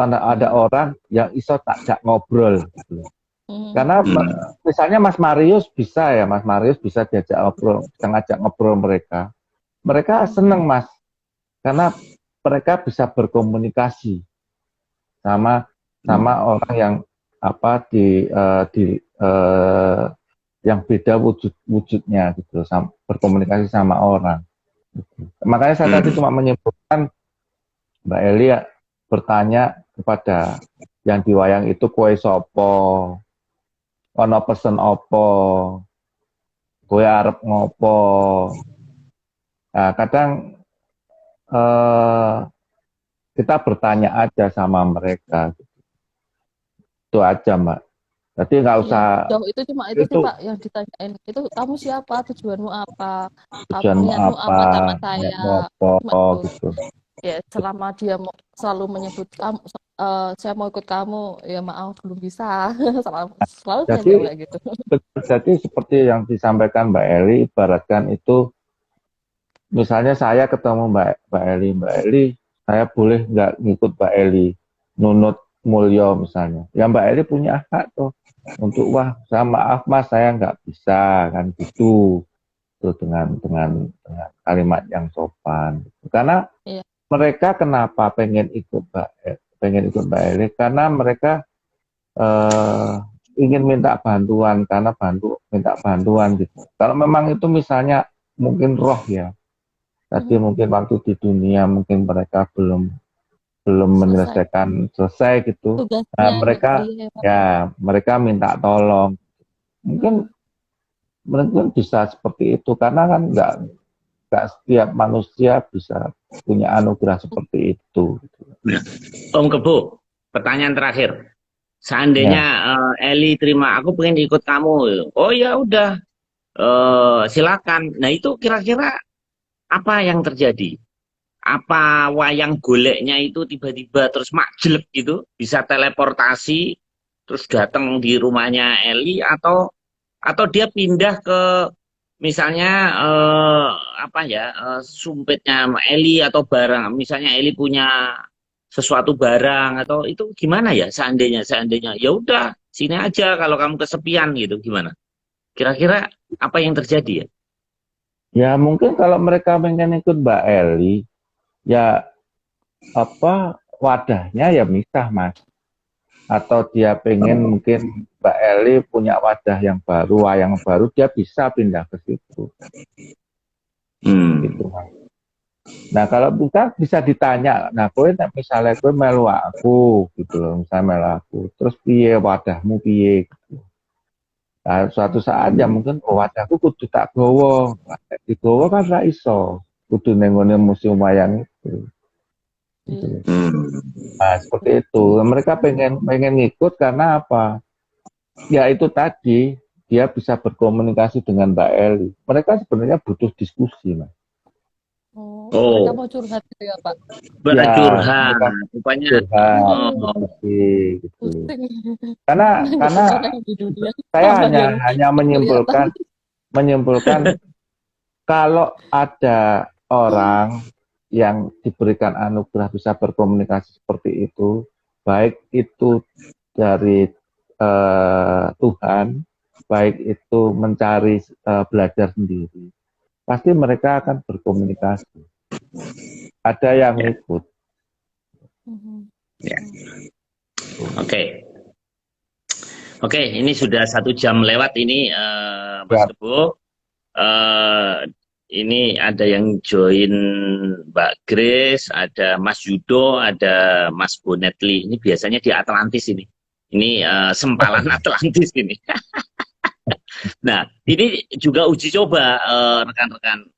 S2: ada orang yang iso takjak ngobrol gitu. Karena misalnya Mas Marius bisa ya, Mas Marius bisa diajak ngobrol, bisa ngajak ngobrol mereka. Mereka seneng Mas, karena mereka bisa berkomunikasi sama orang yang apa yang beda wujudnya gitu, berkomunikasi sama orang. Gitu. Makanya saya tadi cuma menyebutkan Mbak Eli bertanya kepada yang di wayang itu kue sopo, ono pesen opo, kue arep ngopo. Nah, kadang kita bertanya aja sama mereka. Itu aja, Mbak. Jadi nggak usah
S3: Jauh itu cuma itu sih Pak yang ditanyain. Itu kamu siapa? Tujuanmu apa?
S2: tujuanmu
S3: Niatmu
S2: apa,
S3: apa sama saya?
S2: niatmu apa,
S3: Cuma itu.
S2: gitu.
S3: Ya selama dia selalu menyebut kamu, saya mau ikut kamu, ya maaf belum bisa. Selalu saya
S2: Jadi,
S3: jawab kayak gitu.
S2: jadi seperti yang disampaikan Mbak Eli, ibaratkan itu, misalnya saya ketemu Mbak Eli, saya boleh nggak ngikut Mbak Eli, nunut Mulyo misalnya. Ya Mbak Eli punya hak tuh untuk wah, saya maaf Mas, saya nggak bisa kan gitu, tuh dengan kalimat yang sopan. Karena
S3: Iya.
S2: mereka kenapa pengen ikut Mbak Eli? Karena mereka ingin minta bantuan karena minta bantuan gitu. Kalau memang itu misalnya mungkin roh ya, tadi mungkin waktu di dunia mungkin mereka belum menyelesaikan selesai gitu.
S3: Tugasnya.
S2: Nah, mereka
S3: Iya,
S2: mereka minta tolong. Mungkin bisa seperti itu karena kan nggak setiap manusia bisa punya anugerah seperti itu.
S1: Nah, Om Kebo, pertanyaan terakhir. Seandainya Eli terima, aku pengen ikut kamu. Oh ya udah, silakan. Nah itu kira-kira apa yang terjadi? Apa wayang goleknya itu tiba-tiba terus makjelek gitu, bisa teleportasi, terus datang di rumahnya Eli atau dia pindah ke misalnya apa ya sumpitnya Eli atau barang, misalnya Eli punya sesuatu barang atau itu gimana ya seandainya ya udah sini aja kalau kamu kesepian gitu gimana? Kira-kira apa yang terjadi ya?
S2: Ya mungkin kalau mereka pengen ikut Mbak Eli, ya apa wadahnya ya misah Mas. Atau dia pengen mungkin Mbak Eli punya wadah yang baru, wayang baru, dia bisa pindah ke situ. Gitu Mas. Nah kalau bukan bisa ditanya, nah kowe misalnya kowe melu aku gitu loh, misalnya melu aku, terus piye wadahmu piye gitu. Nah, suatu saat ya mungkin wadahku kudu tak gowo, digowo kan ra iso, kudu nengone museum wayang itu. Gitu. Nah, seperti itu. Mereka pengen ngikut karena apa? Ya itu tadi dia bisa berkomunikasi dengan Mbak Eli. Mereka sebenarnya butuh diskusi, Mas.
S3: Mereka mau curhat gitu ya Pak?
S1: Curhat, rupanya.
S2: Diskusi, gitu. Karena saya hanya menyimpulkan menyimpulkan kalau ada orang yang diberikan anugerah bisa berkomunikasi seperti itu, baik itu dari Tuhan, baik itu mencari belajar sendiri, pasti mereka akan berkomunikasi. Ada yang ikut.
S1: Ya. Oke. Oke, ini sudah 1 jam lewat ini, Mas Kebo. Ini ada yang join Mbak Grace, ada Mas Yudo, ada Mas Bonetli. Ini biasanya di Atlantis ini. Ini sempalan Atlantis ini. Nah, ini juga uji coba rekan-rekan.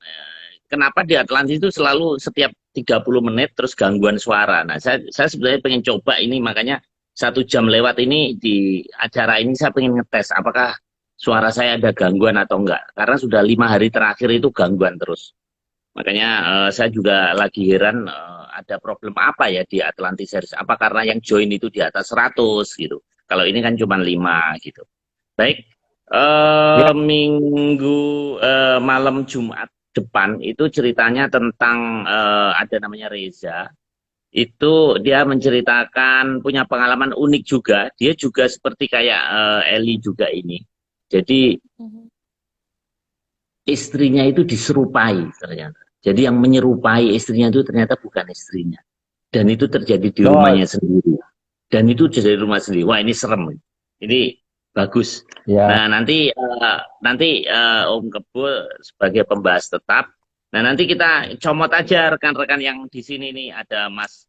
S1: Kenapa di Atlantis itu selalu setiap 30 menit terus gangguan suara. Nah, saya sebenarnya pengen coba ini, makanya 1 jam lewat ini di acara ini saya pengen ngetes apakah suara saya ada gangguan atau enggak. Karena sudah 5 hari terakhir itu gangguan terus. Makanya saya juga lagi heran ada problem apa ya di Atlantis Series. Apa karena yang join itu di atas 100 gitu. Kalau ini kan cuma 5 gitu. Baik, minggu malam Jumat depan itu ceritanya tentang ada namanya Reza. Itu dia menceritakan punya pengalaman unik juga. Dia juga seperti kayak Eli juga ini. Jadi istrinya itu diserupai ternyata. Jadi yang menyerupai istrinya itu ternyata bukan istrinya. Dan itu terjadi di rumahnya sendiri. Dan itu jadi rumah sendiri. Wah, ini serem. Ini bagus. Ya. Nah, nanti Om Kebo sebagai pembahas tetap. Nah, nanti kita comot aja rekan-rekan yang di sini nih. Ada Mas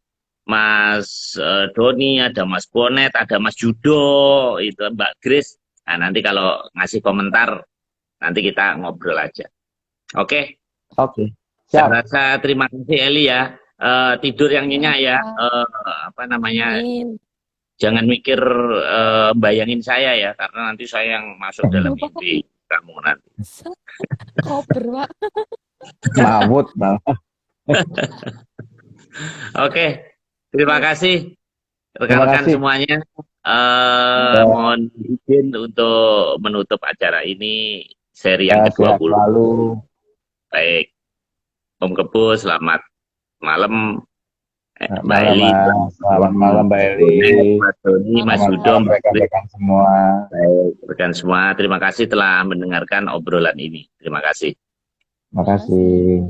S1: Doni, ada Mas Bonet, ada Mas Judo, itu Mbak Grace. Nah, nanti kalau ngasih komentar, nanti kita ngobrol aja. Oke? Oke. Saya rasa terima kasih Eli ya. Tidur yang nyenyak ya. Apa namanya? Jangan mikir bayangin saya ya, karena nanti saya yang masuk dalam mimpi kamu nanti.
S3: Koper, Pak.
S2: Mawut, Bang.
S1: Oke, terima kasih rekan-rekan semuanya. Mohon izin untuk menutup acara ini, seri yang ke-20. Baik, Om Kebo, selamat malam. Mbak Eli,
S2: selamat malam Mbak Eli,
S1: Mas Doni, Mas Yudo,
S2: rekan-rekan semua.
S1: Baik, rekan semua, terima kasih telah mendengarkan obrolan ini. Terima kasih.
S2: Terima kasih.